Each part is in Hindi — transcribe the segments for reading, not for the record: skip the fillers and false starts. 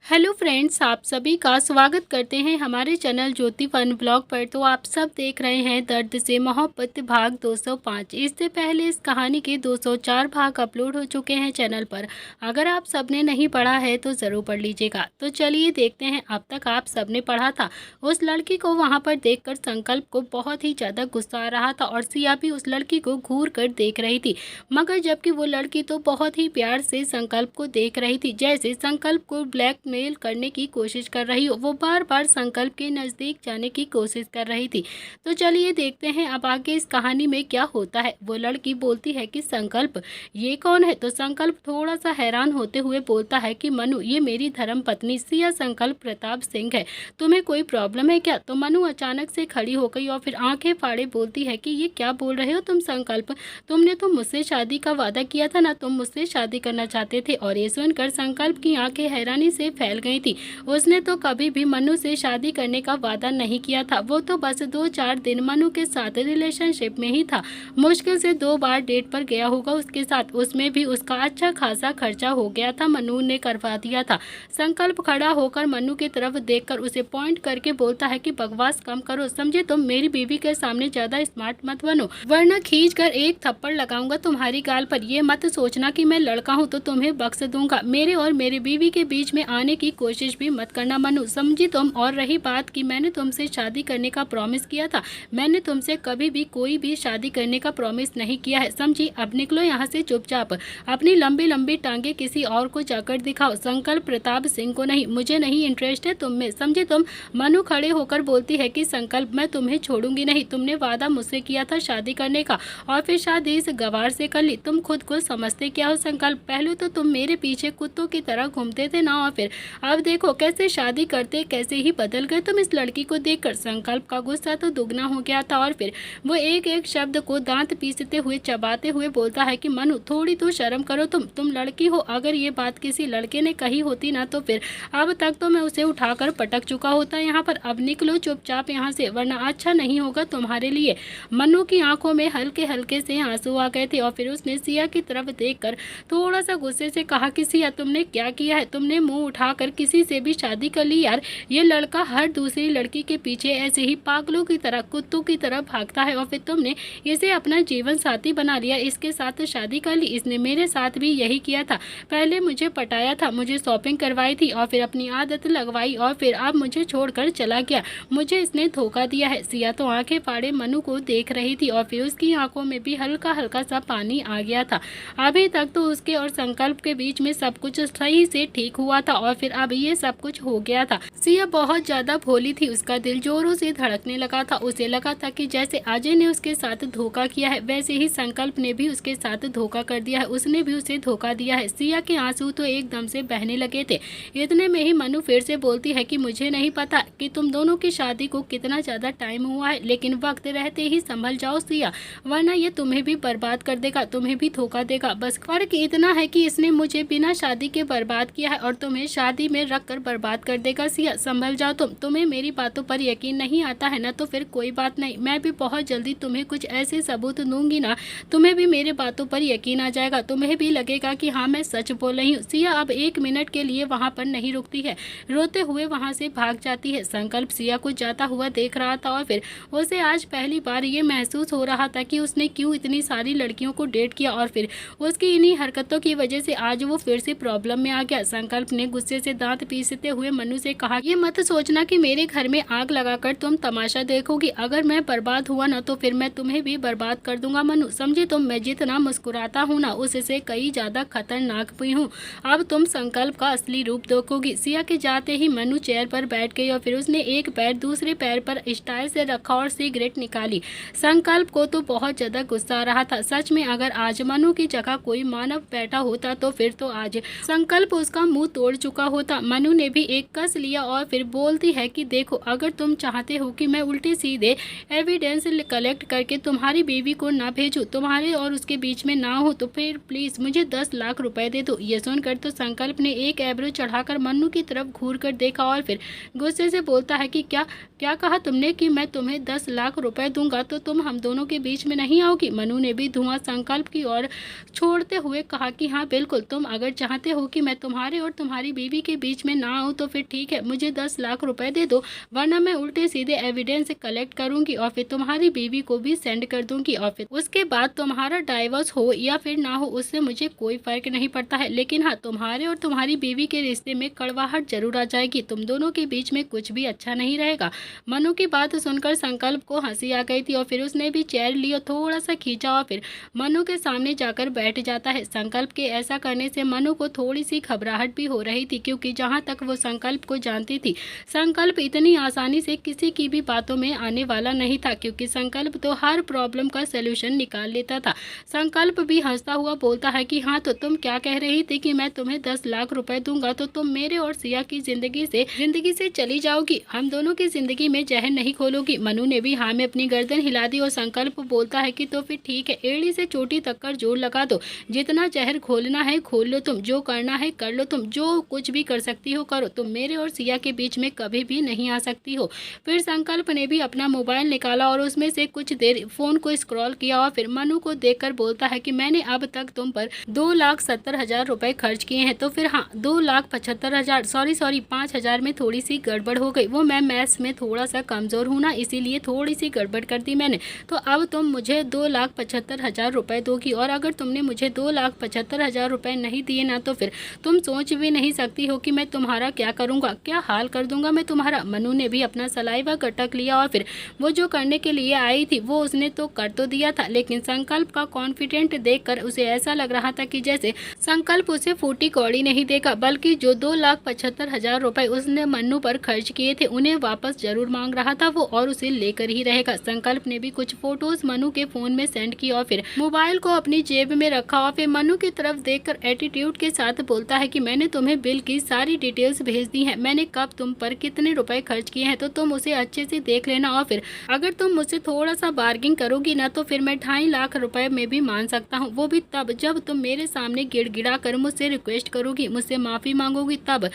हेलो फ्रेंड्स, आप सभी का स्वागत करते हैं हमारे चैनल ज्योति फन ब्लॉग पर। तो आप सब देख रहे हैं दर्द से मोहब्बत भाग 205। इससे पहले इस कहानी के 204 भाग अपलोड हो चुके हैं चैनल पर। अगर आप सबने नहीं पढ़ा है तो ज़रूर पढ़ लीजिएगा। तो चलिए देखते हैं अब तक आप सबने पढ़ा था। उस लड़की को वहाँ पर देखकर संकल्प को बहुत ही ज़्यादा गुस्सा आ रहा था और सिया भी उस लड़की को घूर कर देख रही थी। मगर जबकि वो लड़की तो बहुत ही प्यार से संकल्प को देख रही थी, जैसे संकल्प को ब्लैकमेल करने की कोशिश कर रही हो। वो बार बार संकल्प के नज़दीक जाने की कोशिश कर रही थी। तो चलिए देखते हैं अब आगे इस कहानी में क्या होता है। वो लड़की बोलती है कि संकल्प ये कौन है? तो संकल्प थोड़ा सा हैरान होते हुए बोलता है कि मनु, ये मेरी धर्म पत्नी सिया संकल्प प्रताप सिंह है। तुम्हें कोई प्रॉब्लम है क्या? तो मनु अचानक से खड़ी हो गई और फिर आंखें फाड़े बोलती है कि ये क्या बोल रहे हो तुम संकल्प? तुमने तो मुझसे शादी का वादा किया था ना, तुम मुझसे शादी करना चाहते थे। और ये सुनकर संकल्प की आंखें हैरानी से फैल गई थी। उसने तो कभी भी मनु से शादी करने का वादा नहीं किया था। वो तो बस 2-4 दिन मनु के साथ रिलेशनशिप में ही था। मुश्किल से 2 बार डेट पर गया होगा उसके साथ, उसमें भी उसका अच्छा खासा खर्चा हो गया था, मनु ने करवा दिया था। संकल्प खड़ा होकर मनु की तरफ देखकर उसे पॉइंट करके बोलता है कि बकवास कम करो, समझे? तुम मेरी बीवी के सामने ज्यादा स्मार्ट मत बनो, वरना खींच कर एक थप्पड़ लगाऊंगा तुम्हारी गाल पर। ये मत सोचना कि मैं लड़का हूँ तो तुम्हें बख्श दूंगा। मेरे और मेरी बीवी के बीच में आने की कोशिश भी मत करना मनु, समझी तुम? और रही बात कि मैंने तुमसे शादी करने का प्रॉमिस किया था, मैंने तुमसे कभी भी कोई भी शादी करने का प्रॉमिस नहीं किया है, समझी? अब निकलो यहाँ से चुपचाप। अपनी लंबी लंबी टांगे किसी और को जाकर दिखाओ, संकल्प प्रताप सिंह को नहीं। मुझे नहीं इंटरेस्ट है तुम में, समझे तुम? मनु खड़े होकर बोलती है कि संकल्प मैं तुम्हें छोड़ूंगी नहीं। तुमने वादा मुझसे किया था शादी करने का और फिर शादी इस गवार से कर ली। तुम खुद को समझते क्या हो संकल्प? पहले तो तुम मेरे पीछे कुत्तों की तरह घूमते थे ना, और फिर अब देखो कैसे शादी करते कैसे ही बदल गए तुम। इस लड़की को देखकर संकल्प का गुस्सा तो दुगना हो गया था और फिर वो एक एक शब्द को दांत पीसते हुए चबाते हुए बोलता है कि मनु, थोड़ी तो शर्म करो तुम लड़की हो। अगर ये बात किसी लड़के ने कही होती ना तो फिर अब तक तो मैं उसे उठाकर पटक चुका होता यहाँ पर। अब निकलो चुपचाप यहाँ से, वरना अच्छा नहीं होगा तुम्हारे लिए। मनु की आंखों में हल्के हल्के से आंसू आ गए थे और फिर उसने सिया की तरफ देखकर थोड़ा सा गुस्से से कहा कि सिया, तुमने क्या किया है? तुमने मुंह उठाकर किसी से भी शादी कर ली यार। ये लड़का हर दूसरी लड़की के पीछे ऐसे ही पागलों की तरह कुत्तों की तरह भागता है और फिर तुमने इसे अपना जीवन साथी बना लिया, इसके साथ शादी कर ली। इसने मेरे साथ भी यही किया था, पहले मुझे पटाया था, मुझे शॉपिंग करवाई थी और फिर अपनी आदत लगवाई और फिर अब मुझे छोड़कर चला गया। मुझे इसने धोखा दिया है। सिया तो आंखें फाड़े मनु को देख रही थी और फिर उसकी आंखों में भी हल्का हल्का सा पानी आ गया था। अभी तक तो उसके और संकल्प के बीच में सब कुछ सही से ठीक हुआ था और फिर अब ये सब कुछ हो गया था। सिया बहुत ज्यादा भोली थी, उसका दिल जोरों से धड़कने लगा था। उसे लगा था कि जैसे अजय ने उसके साथ धोखा किया है वैसे ही संकल्प ने भी उसके साथ धोखा कर दिया है, उसने भी उसे धोखा दिया है। सिया के आंसू तो एकदम से बहने लगे थे। इतने में ही मनु फिर से बोलती है कि मुझे नहीं पता कि तुम दोनों की शादी को कितना ज्यादा टाइम हुआ है, लेकिन वक्त रहते ही संभल जाओ सिया, वरना ये तुम्हें भी बर्बाद कर देगा, तुम्हें भी धोखा देगा। बस फर्क इतना है कि इसने मुझे बिना शादी के बर्बाद किया है और तुम्हें शादी में रख कर बर्बाद कर देगा। सिया संभल जाओ तुम्हें मेरी बातों पर यकीन नहीं आता है ना, तो फिर कोई बात नहीं, मैं भी बहुत जल्दी तुम्हें कुछ ऐसे सबूत दूंगी ना, तुम्हें भी मेरे बातों पर यकीन आ जाएगा, तुम्हें भी लगेगा कि हाँ मैं सच बोल रही हूँ। सिया अब 1 मिनट के लिए वहाँ पर नहीं रुकती है, रोते हुए वहाँ से भाग जाती है। संकल्प सिया को जाता हुआ देख रहा था और फिर उसे आज पहली बार ये महसूस हो रहा था कि उसने क्यों इतनी सारी लड़कियों को डेट किया और फिर उसकी इन्हीं हरकतों की वजह से आज वो फिर से प्रॉब्लम में आ गया। संकल्प ने गुस्से से दांत पीसते हुए मनु से कहा, ये मत सोचना कि मेरे घर में आग लगाकर तुम तमाशा देखोगी। अगर मैं बर्बाद हुआ ना तो फिर मैं तुम्हें भी बर्बाद कर दूंगा मनु, समझी तुम? मैं जितना मुस्कुराता हूँ ना उससे कई ज्यादा खतरनाक भी हूँ। अब तुम संकल्प का असली रूप देखोगी। सिया के जाते ही मनु चेयर पर बैठ गई और फिर उसने एक पैर दूसरे पैर पर स्टाइल से रखा और सिगरेट निकाली। संकल्प को तो बहुत ज्यादा गुस्सा आ रहा था। सच में अगर आज मनु की जगह कोई मानव बैठा होता तो फिर तो आज संकल्प उसका मुंह तोड़ चुका होता। मनु ने भी एक कस लिया और फिर बोलती है कि देखो, अगर तुम चाहते हो कि मैं उल्टे सीधे एविडेंस कलेक्ट करके तुम्हारी बीवी को ना भेजूं, तुम्हारे और उसके बीच में ना हो, तो फिर प्लीज मुझे 10 लाख रुपए दे दो। ये सुनकर तो संकल्प ने एक एब्रो चढ़ाकर मनु की तरफ घूर कर देखा और फिर गुस्से से बोलता है कि क्या कहा तुमने कि मैं तुम्हें 10 लाख रुपए दूंगा तो तुम हम दोनों के बीच में नहीं आओगी? मनु ने भी धुआं संकल्प की ओर छोड़ते हुए कहा कि हाँ बिल्कुल, तुम अगर चाहते हो कि मैं तुम्हारे और तुम्हारी बीवी बीवी के बीच में ना आऊँ तो फिर ठीक है, मुझे 10 लाख रुपए दे दो, वरना मैं उल्टे सीधे एविडेंस कलेक्ट करूंगी और फिर तुम्हारी बीवी को भी सेंड कर दूंगी और फिर उसके बाद तुम्हारा डाइवोर्स हो या फिर ना हो उससे मुझे कोई फर्क नहीं पड़ता है, लेकिन हाँ तुम्हारे और तुम्हारी बीवी के रिश्ते में कड़वाहट जरूर आ जाएगी, तुम दोनों के बीच में कुछ भी अच्छा नहीं रहेगा। मनु की बात सुनकर संकल्प को हंसी आ गई थी और फिर उसने भी चेयर ली और थोड़ा सा खींचा और फिर मनु के सामने जाकर बैठ जाता है। संकल्प के ऐसा करने से मनु को थोड़ी सी घबराहट भी हो रही थी, क्योंकि जहाँ तक वो संकल्प को जानती थी, संकल्प इतनी आसानी से किसी की भी बातों में आने वाला नहीं था, क्योंकि संकल्प तो हर प्रॉब्लम का सलूशन निकाल लेता था। संकल्प भी हंसता हुआ बोलता है कि हाँ तो तुम क्या कह रही थी कि मैं तुम्हें 10 लाख रुपए दूंगा तो तुम मेरे और सिया की जिंदगी से चली जाओगी, हम दोनों की जिंदगी में जहर नहीं खोलोगी। मनु ने भी हाँ में अपनी गर्दन हिला दी और संकल्प बोलता है कि तो फिर ठीक है, एड़ी से चोटी तक कर जोर लगा दो, जितना जहर खोलना है खोल लो, तुम जो करना है कर लो, तुम जो कुछ भी कर सकती हो करो, तुम मेरे और सिया के बीच में कभी भी नहीं आ सकती हो। फिर संकल्प ने भी अपना मोबाइल निकाला और उसमें से कुछ देर फोन को स्क्रॉल किया और फिर मनु को देखकर बोलता है कि मैंने अब तक तुम पर 2,70,000 रुपए खर्च किए हैं, तो फिर हाँ 2,75,000 सॉरी 5,000 में थोड़ी सी गड़बड़ हो गई, वो मैं मैथ्स में थोड़ा सा कमजोर हूँ ना, इसीलिए थोड़ी सी गड़बड़ कर दी मैंने, तो अब तुम मुझे 2,75,000 रुपए दोगी, और अगर तुमने मुझे 2,75,000 रुपए नहीं दिए ना तो फिर तुम सोच भी नहीं सकती हो कि मैं तुम्हारा क्या करूँगा, क्या हाल कर दूंगा मैं तुम्हारा। मनु ने भी अपना सलाइवा गटक लिया और फिर वो जो करने के लिए आई थी वो उसने तो कर तो दिया था, लेकिन संकल्प का कॉन्फिडेंट देखकर उसे ऐसा लग रहा था कि जैसे संकल्प उसे फूटी कौड़ी नहीं देगा, बल्कि जो 2,75,000 रुपए उसने मन्नू पर खर्च किए थे उन्हें वापस जरूर मांग रहा था वो, और उसे लेकर ही रहेगा। संकल्प ने भी कुछ फोटोज मनु के फोन में सेंड की और फिर मोबाइल को अपनी जेब में रखा और फिर मनु की तरफ देखकर एटीट्यूड के साथ बोलता है कि मैंने तुम्हें बिल की सारी डिटेल्स भेज दी है, मैंने कब तुम पर कितने रुपए खर्च किए हैं, तो तुम उसे अच्छे से देख लेना, और फिर अगर तुम मुझसे थोड़ा सा बार्गिंग करोगी ना तो फिर मैं 2.5 लाख रुपए में भी मान सकता हूँ, वो भी तब जब तुम मेरे सामने गिड़गिड़ा कर मुझसे रिक्वेस्ट करोगी, मुझसे माफी मांगोगी, तब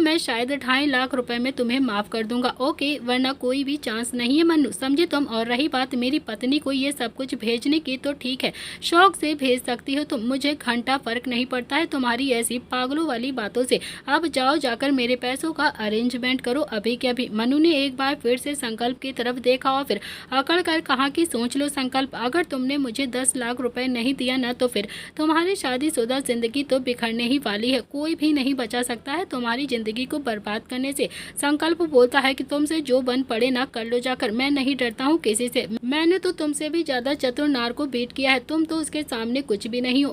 मैं शायद 2.5 लाख रुपए में तुम्हें माफ कर दूंगा, ओके, वरना कोई भी चांस नहीं है मन्नू, समझे तुम। और रही बात मेरी पत्नी को ये सब कुछ भेजने की, तो ठीक है शौक से भेज सकती हो तुम, मुझे घंटा फर्क नहीं पड़ता है तुम्हारी ऐसी पागलों वाली बातों से, अब जाओ जाकर मेरे पैसों का अरेंजमेंट करो अभी के अभी। मनु ने एक बार फिर से संकल्प की तरफ देखा और फिर अकड़ कर कहा कि सोच लो संकल्प, अगर तुमने मुझे 10 लाख रुपए नहीं दिया ना तो फिर तुम्हारी शादीशुदा जिंदगी तो बिखरने ही वाली है, कोई भी नहीं बचा सकता है तुम्हारी जिंदगी को बर्बाद करने से। संकल्प बोलता है कि तुमसे जो बन पड़े ना कर लो जाकर, मैं नहीं डरता हूँ किसी से, मैंने तो तुमसे भी ज्यादा चतुर नार को बीट किया है, तुम तो उसके सामने कुछ भी नहीं हो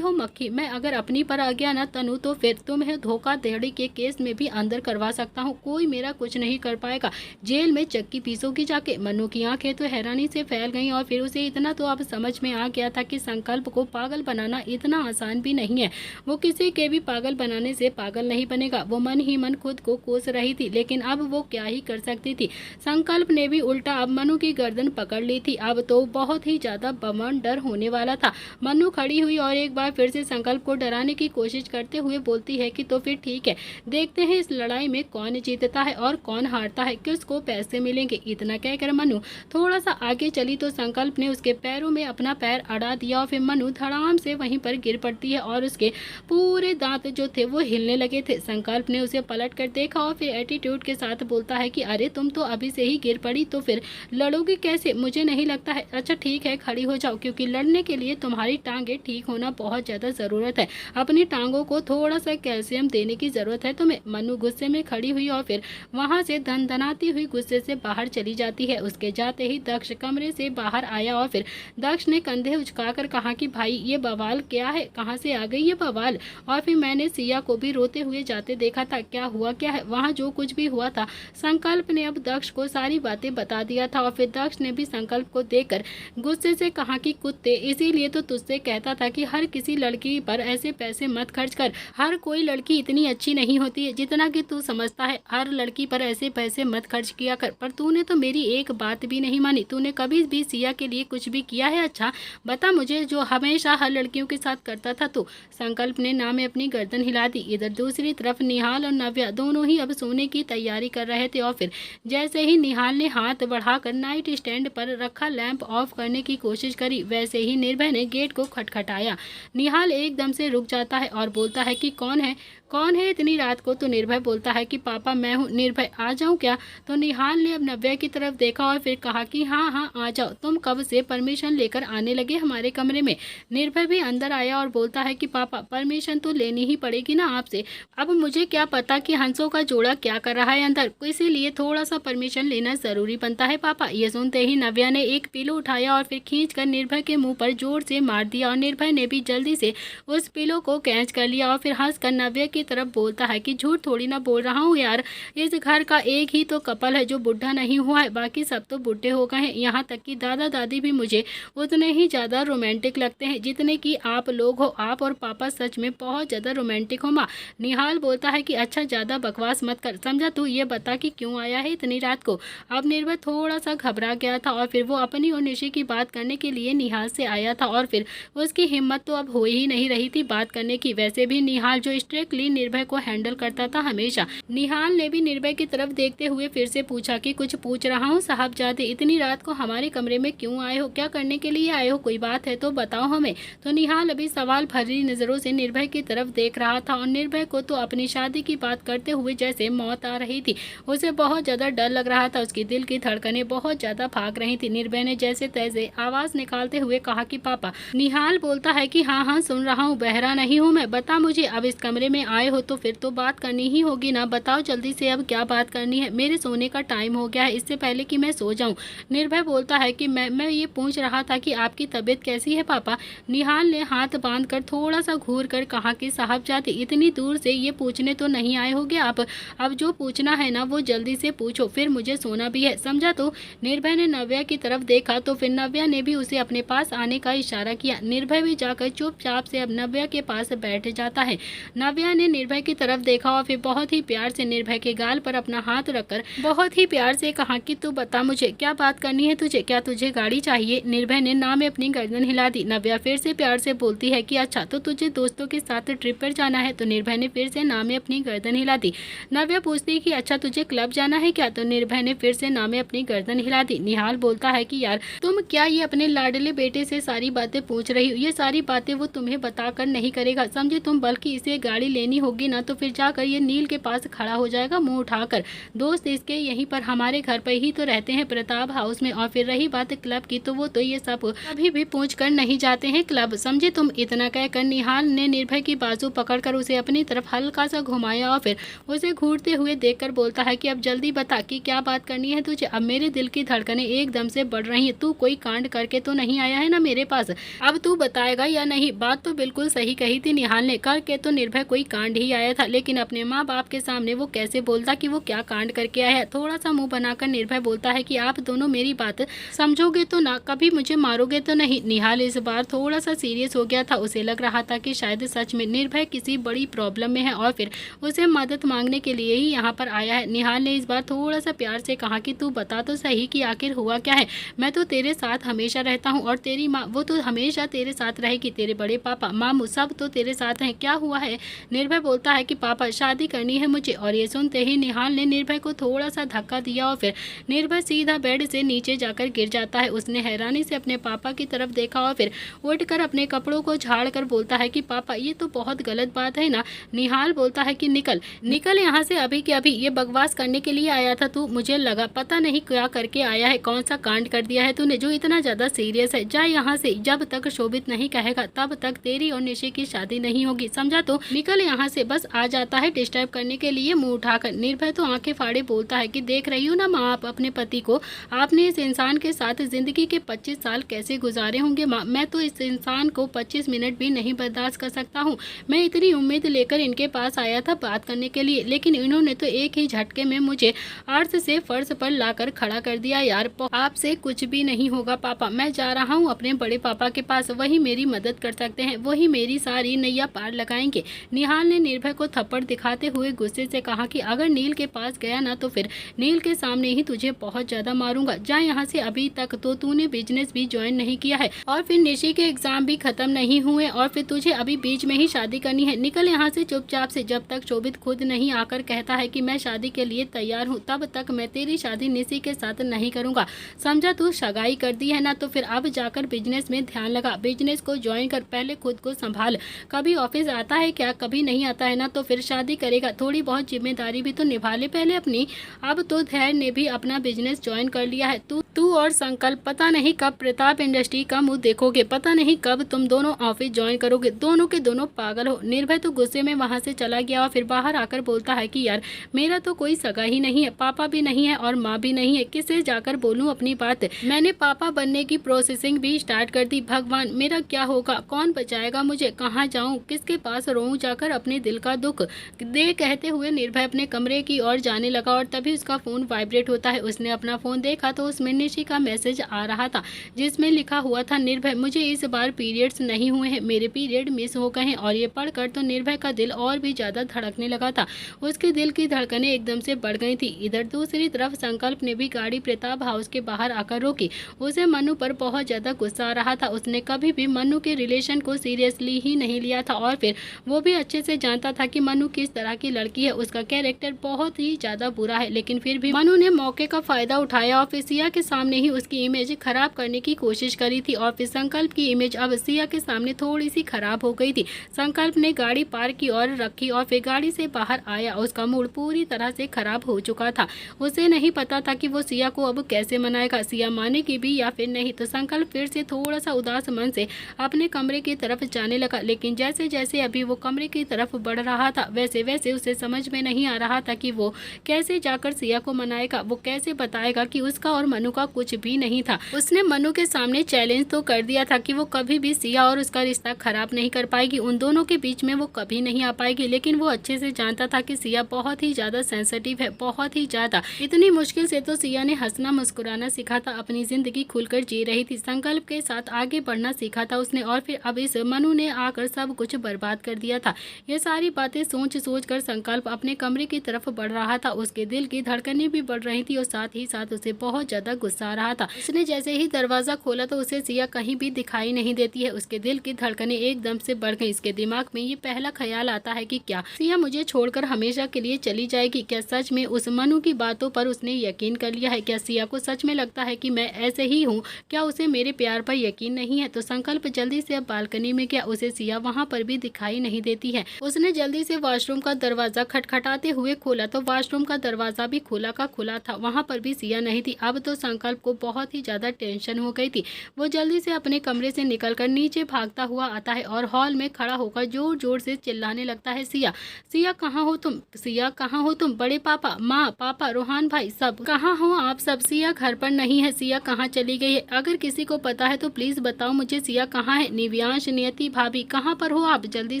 मक्खी, मैं अगर अपनी पर आ गया ना तनु तो फिर तुम्हें धोखाधड़ी के केस में भी अंदर करवा सकता हूँ, कोई मेरा कुछ नहीं कर पाएगा, जेल में चक्की पीसोगी जाके। मनु की आंखें तो हैरानी से फैल गईं और फिर उसे इतना तो अब समझ में आ गया था कि संकल्प को पागल बनाना इतना आसान भी नहीं है, वो किसी के भी पागल बनाने से पागल नहीं बनेगा। वो मन ही मन खुद को कोस रही थी, लेकिन अब वो क्या ही कर सकती थी। संकल्प ने भी उल्टा अब मनु की गर्दन पकड़ ली थी, अब तो बहुत ही ज्यादा बवान डर होने वाला था। मनु खड़ी हुई और एक बार फिर से संकल्प को डराने की कोशिश करते हुए बोलती है कि तो फिर ठीक है, देखते हैं इस लड़ाई में कौन जीतता है और कौन हारता है, किसको पैसे मिलेंगे। इतना कहकर मनु थोड़ा सा आगे चली तो संकल्प ने उसके पैरों में अपना पैर अड़ा दिया और फिर मनु धड़ाम से वहीं पर गिर पड़ती है और उसके पूरे दांत जो थे वो हिलने लगे थे। संकल्प ने उसे पलट कर देखा और फिर एटीट्यूड के साथ बोलता है कि अरे तुम तो अभी से ही गिर पड़ी, तो फिर लड़ोगी कैसे, मुझे नहीं लगता है। अच्छा ठीक है खड़ी हो जाओ, क्योंकि लड़ने के लिए तुम्हारी टांगे ठीक होना बहुत ज्यादा जरूरत है, अपनी टांगों को थोड़ा सा कैल्शियम देने की जरूरत है तुम्हें। मनु गुस्से में खड़ी हुई और फिर वहां से धनधनाती हुई गुस्से से बाहर चली जाती है। उसके जाते ही दक्ष कमरे से बाहर आया और फिर दक्ष ने कंधे उचकाकर कहा कि भाई ये बवाल क्या है, कहाँ से आ गई ये बवाल, और फिर मैंने सिया को भी रोते हुए जाते देखा था, क्या हुआ क्या है वहाँ, जो कुछ भी हुआ था। संकल्प ने अब दक्ष को सारी बातें बता दिया था और फिर दक्ष ने भी संकल्प को देखकर गुस्से से कहा कि कुत्ते, इसीलिए तो तुझसे कहता था कि हर किसी लड़की पर ऐसे पैसे मत खर्च कर, हर कोई लड़की इतनी अच्छी नहीं होती है जितना कि तू समझता है, हर लड़की पर ऐसे पैसे मत खर्च किया कर। पर तूने तो मेरी एक बात भी नहीं मानी, तूने कभी भी सिया के लिए कुछ भी किया है अच्छा बता मुझे, जो हमेशा हर लड़कियों के साथ करता था तू। संकल्प ने ना में अपनी गर्दन हिला दी। इधर दूसरी तरफ निहाल और नव्या दोनों ही अब सोने की तैयारी कर रहे थे और फिर जैसे ही निहाल ने हाथ बढ़ाकर नाइट स्टैंड पर रखा लैंप ऑफ करने की कोशिश करी, वैसे ही निर्भय ने गेट को खटखटाया। निहाल एकदम से रुक जाता है और बोलता है कि कौन कौन है इतनी रात को? तो निर्भय बोलता है कि पापा मैं हूँ। निर्भय आ जाऊँ क्या? तो निहाल ने अब नव्या की तरफ देखा और फिर कहा कि हाँ हाँ आ जाओ, तुम कब से परमिशन लेकर आने लगे हमारे कमरे में? निर्भय भी अंदर आया और बोलता है कि पापा परमिशन तो लेनी ही पड़ेगी ना आपसे। अब मुझे क्या पता कि हंसों का जोड़ा क्या कर रहा है अंदर, इसीलिए थोड़ा सा परमिशन लेना जरूरी बनता है पापा। ये सुनते ही नव्या ने एक पिलो उठाया और फिर खींचकर निर्भय के मुंह पर जोर से मार दिया और निर्भय ने भी जल्दी से उस पिलो को कैच कर लिया और फिर हंसकर नव्या की तरफ बोलता है कि झूठ थोड़ी ना बोल रहा हूँ यार, इस घर का एक ही तो कपल है जो बुढ़ा नहीं हुआ है, बाकी सब तो बुढ़े हो गए हैं। यहाँ तक कि दादा दादी भी मुझे उतने ही ज़्यादा रोमांटिक लगते हैं जितने कि आप लोग हो। आप और पापा सच में बहुत ज़्यादा रोमांटिक हो माँ। निहाल बोलता है कि अच्छा ज़्यादा बकवास मत कर, समझा तू? ये बता कि क्यों आया है इतनी रात को? अब निर्भय थोड़ा सा घबरा गया था और फिर वो अपनी और निशी की बात करने के लिए निहाल से आया था और फिर उसकी हिम्मत तो अब हो ही नहीं रही थी बात करने की। वैसे भी निहाल जो स्ट्रिक्टली निर्भय को हैंडल करता था हमेशा। निहाल ने भी निर्भय की तरफ देखते हुए फिर से पूछा कि कुछ पूछ रहा हूँ साहबजादे, इतनी रात को हमारे कमरे में क्यों आए हो? क्या करने के लिए आए हो? कोई बात है तो बताओ हमें। तो निहाल अभी सवाल भरी नजरों से निर्भय की तरफ देख रहा था और निर्भय को तो अपनी शादी की बात करते हुए जैसे मौत आ रही थी। उसे बहुत ज्यादा डर लग रहा था, उसकी दिल की धड़कनें बहुत ज्यादा भाग रही थी। निर्भय ने जैसे तैसे आवाज निकालते हुए कहा कि पापा। निहाल बोलता है कि हाँ हाँ सुन रहा हूँ, बहरा नहीं हूँ मैं। बता मुझे, अब इस कमरे में आए हो तो फिर तो बात करनी ही होगी ना, बताओ जल्दी से अब क्या बात करनी है? मेरे सोने का टाइम हो गया है, इससे पहले कि मैं सो जाऊं। निर्भय बोलता है कि मैं ये पूछ रहा था कि आपकी तबीयत कैसी है पापा। निहाल ने हाथ बांधकर थोड़ा सा घूर कर कहा कि साहबजादे इतनी दूर से ये पूछने तो नहीं आए होगे आप, अब जो पूछना है ना वो जल्दी से पूछो, फिर मुझे सोना भी है, समझा? तो निर्भय ने नव्या की तरफ देखा तो फिर नव्या ने भी उसे अपने पास आने का इशारा किया। निर्भय भी जाकर चुपचाप से अब नव्या के पास बैठ जाता है। नव्या ने निर्भय की तरफ देखा और फिर बहुत ही प्यार से निर्भय के गाल पर अपना हाथ रखकर बहुत ही प्यार से कहा कि तू बता मुझे क्या बात करनी है तुझे, क्या तुझे गाड़ी चाहिए? निर्भय ने ना में अपनी गर्दन हिला दी। नव्या फिर से प्यार से बोलती है कि अच्छा तो तुझे दोस्तों के साथ ट्रिप पर जाना है? तो निर्भय ने फिर से ना में अपनी गर्दन हिला दी। नव्या पूछती है कि अच्छा तुझे क्लब जाना है क्या? तो निर्भय ने फिर से ना में अपनी गर्दन हिला दी। निहाल बोलता है कि यार तुम क्या ये अपने लाडले बेटे से सारी बातें पूछ रही हो? ये सारी बातें वो तुम्हें बताकर नहीं करेगा, समझे तुम? बल्कि इसे गाड़ी लेनी होगी ना तो फिर जाकर ये नील के पास खड़ा हो जाएगा मुंह उठाकर। दोस्त इसके यहीं पर हमारे घर पर ही तो रहते हैं, प्रताप हाउस में। और फिर रही बात क्लब की तो वो तो ये सब कभी भी पूछ कर नहीं जाते हैं क्लब, समझे तुम? इतना कहकर निहाल ने निर्भय की बाजू पकड़कर उसे अपनी तरफ हल्का सा घुमाया और फिर उसे घूरते हुए देखकर बोलता है कि अब जल्दी बता कि क्या बात करनी है तुझे। अब मेरे दिल की धड़कनें एकदम से बढ़ रही है, तू कोई कांड करके तो नहीं आया है ना मेरे पास? अब तू बताएगा या नहीं? बात तो बिल्कुल सही कही थी निहाल ने, करके तो निर्भय कोई कांड ही आया था, लेकिन अपने माँ बाप के सामने वो कैसे बोलता कि वो क्या कांड करके आया है? थोड़ा सा मुंह बनाकर निर्भय बोलता है कि आप दोनों मेरी बात समझोगे तो ना, कभी मुझे मारोगे तो नहीं। निहाल इस बार थोड़ा सा सीरियस हो गया था, उसे लग रहा था कि शायद सच में निर्भय किसी बड़ी प्रॉब्लम में है और फिर उसे मदद मांगने के लिए ही यहाँ पर आया है। निहाल ने इस बार थोड़ा सा प्यार से कहा कि तू बता तो सही कि आखिर हुआ क्या है। मैं तो तेरे साथ हमेशा रहता हूँ और तेरी माँ वो तो हमेशा तेरे साथ रहेगी, तेरे बड़े पापा मामू सब तो तेरे साथ हैं, क्या हुआ है? निर्भय बोलता है कि पापा शादी करनी है मुझे। और ये सुनते ही निहाल ने निर्भय को थोड़ा सा धक्का दिया और फिर निर्भय सीधा बेड से नीचे जाकर गिर जाता है। उसने हैरानी से अपने पापा की तरफ देखा और फिर उठकर अपने कपड़ों को झाड़ कर बोलता है कि पापा ये तो बहुत गलत बात है ना। निहाल बोलता है कि निकल निकल यहाँ से अभी के अभी, ये बकवास करने के लिए आया था तू? मुझे लगा पता नहीं क्या करके आया है, कौन सा कांड कर दिया है तूने जो इतना ज्यादा सीरियस है। जा यहाँ से, जब तक शोभित नहीं कहेगा तब तक तेरी और निशी की शादी नहीं होगी, समझा? तो निकल यहाँ से, बस आ जाता है डिस्टर्ब करने के लिए मुंह उठाकर। निर्भय तो आंखें फाड़े बोलता है कि देख रही हो ना माँ आप अपने पति को, आपने इस इंसान के साथ जिंदगी के 25 साल कैसे गुजारे होंगे माँ, मैं तो इस इंसान को 25 मिनट भी नहीं बर्दाश्त कर सकता हूँ। मैं इतनी उम्मीद लेकर इनके पास आया था बात करने के लिए, लेकिन इन्होंने तो एक ही झटके में मुझे अर्थ से फर्श पर लाकर खड़ा कर दिया। यार आपसे कुछ भी नहीं होगा पापा, मैं जा रहा हूँ अपने बड़े पापा के पास, वही मेरी मदद कर सकते हैं, वही मेरी सारी नैया पार लगाएंगे। निहाल ने निर्भय को थप्पड़ दिखाते हुए गुस्से से कहा कि अगर नील के पास गया ना तो फिर नील के सामने ही तुझे बहुत ज्यादा मारूंगा। जा यहाँ से, अभी तक तो तूने बिजनेस भी ज्वाइन नहीं किया है और फिर निशी के एग्जाम भी खत्म नहीं हुए और फिर तुझे अभी बीच में ही शादी करनी है। निकल यहाँ से चुपचाप से, जब तक शोभित खुद नहीं आकर कहता है कि मैं शादी के लिए तैयार हूँ तब तक मैं तेरी शादी निशी के साथ नहीं करूंगा, समझा? तू सगाई कर दी है ना तो फिर अब जाकर बिजनेस में ध्यान लगा, बिजनेस को ज्वाइन कर, पहले खुद को संभाल। कभी ऑफिस आता है क्या? कभी नहीं आता। चाहता है ना तो फिर शादी करेगा, थोड़ी बहुत जिम्मेदारी भी तो निभा ले पहले अपनी। अब तो धैर्य ने भी अपना बिजनेस ज्वाइन कर लिया है। तू और संकल्प पता नहीं कब प्रताप इंडस्ट्री का मुंह देखोगे, पता नहीं कब तुम दोनों ऑफिस ज्वाइन करोगे। दोनों के दोनों पागल हो। निर्भय तो गुस्से में वहां से चला गया और फिर बाहर आकर बोलता है कि यार मेरा तो कोई सगा ही नहीं है, पापा भी नहीं है और माँ भी नहीं है, किससे जाकर बोलूं अपनी बात। मैंने पापा बनने की प्रोसेसिंग भी स्टार्ट कर दी। भगवान मेरा क्या होगा, कौन बचाएगा मुझे, कहाँ जाऊँ, किसके पास रोऊं जाकर अपने दिल का दुख दे। कहते हुए निर्भय अपने कमरे की ओर जाने लगा और तभी उसका फोन वाइब्रेट होता है। उसने अपना फोन देखा तो उसमें निशी का मैसेज आ रहा था जिसमें लिखा हुआ था, निर्भय मुझे इस बार पीरियड्स नहीं हुए हैं, मेरे पीरियड मिस हो गए हैं। और ये पढ़कर तो निर्भय का दिल और भी ज्यादा धड़कने लगा था। उसके दिल की धड़कनें एकदम से बढ़ गई थी। इधर दूसरी तरफ संकल्प ने भी गाड़ी प्रताप हाउस के बाहर आकर रोकी। उसे मनु पर बहुत ज्यादा गुस्सा आ रहा था। उसने कभी भी मनु के रिलेशन को सीरियसली ही नहीं लिया था और फिर वो भी अच्छे से जानता था कि मनु किस तरह की लड़की है। उसका कैरेक्टर बहुत ही ज्यादा बुरा है, लेकिन फिर भी मनु ने मौके का फायदा उठाया और फिर सिया के सामने ही उसकी इमेज खराब करने की कोशिश करी थी। और फिर संकल्प की इमेज अब सिया के सामने थोड़ी सी खराब हो गई थी। संकल्प ने गाड़ी पार्क की ओर रखी और फिर गाड़ी से बाहर आया। उसका मूड पूरी तरह से खराब हो चुका था। उसे नहीं पता था कि वो सिया को अब कैसे मनाएगा, सिया मानेगी भी या फिर नहीं। तो संकल्प फिर से थोड़ा सा उदास मन से अपने कमरे की तरफ जाने लगा, लेकिन जैसे जैसे अभी वो कमरे की तरफ बढ़ रहा था वैसे वैसे उसे समझ में नहीं आ रहा था कि वो कैसे जाकर सिया को मनाएगा। वो कैसे बताएगा कि उसका और मनु का कुछ भी नहीं था। उसने मनु के सामने चैलेंज तो कर दिया था कि वो कभी भी सिया और उसका रिश्ता खराब नहीं कर पाएगी, उन दोनों के बीच में वो कभी नहीं आ पाएगी। लेकिन वो अच्छे से जानता था कि सिया बहुत ही ज्यादा सेंसिटिव है, बहुत ही ज्यादा। इतनी मुश्किल से तो सिया ने हंसना मुस्कुराना सीखा था, अपनी जिंदगी खुलकर जी रही थी, संकल्प के साथ आगे बढ़ना सीखा था उसने। और फिर अब इस मनु ने आकर सब कुछ बर्बाद कर दिया था। ये सारी बातें सोच सोच कर संकल्प अपने कमरे की तरफ बढ़ रहा था। उसके दिल की धड़कनें भी बढ़ रही थी और साथ ही साथ उसे बहुत ज्यादा गुस्सा आ रहा था। उसने जैसे ही दरवाजा खोला तो उसे सिया कहीं भी दिखाई नहीं देती है। उसके दिल की धड़कनें एकदम से बढ़ गई। इसके दिमाग में ये पहला ख्याल आता है कि क्या सिया मुझे छोड़कर हमेशा के लिए चली जाएगी? क्या सच में उस मनु की बातों पर उसने यकीन कर लिया है? क्या सिया को सच में लगता है कि मैं ऐसे ही हूँ? क्या उसे मेरे प्यार पर यकीन नहीं है? तो संकल्प जल्दी से अब बालकनी में गया। उसे सिया वहाँ पर भी दिखाई नहीं देती है। उसने जल्दी से वॉशरूम का दरवाजा खटखटाते हुए खोला तो वॉशरूम का दरवाजा भी खुला का खुला था, वहाँ पर भी सिया नहीं थी। अब तो संकल्प को बहुत ही ज्यादा टेंशन हो गई थी। वो जल्दी से अपने कमरे से निकलकर नीचे भागता हुआ आता है और हॉल में खड़ा होकर जोर जोर से चिल्लाने लगता है, सिया सिया कहाँ हो तुम, सिया कहाँ हो तुम, बड़े पापा, माँ, पापा, रोहान भाई, सब कहाँ हो आप सब? सिया घर पर नहीं है, सिया कहाँ चली गई है? अगर किसी को पता है तो प्लीज बताओ मुझे, सिया कहाँ है? निव्यांश, नियति, भाभी, कहाँ पर हो आप? जल्दी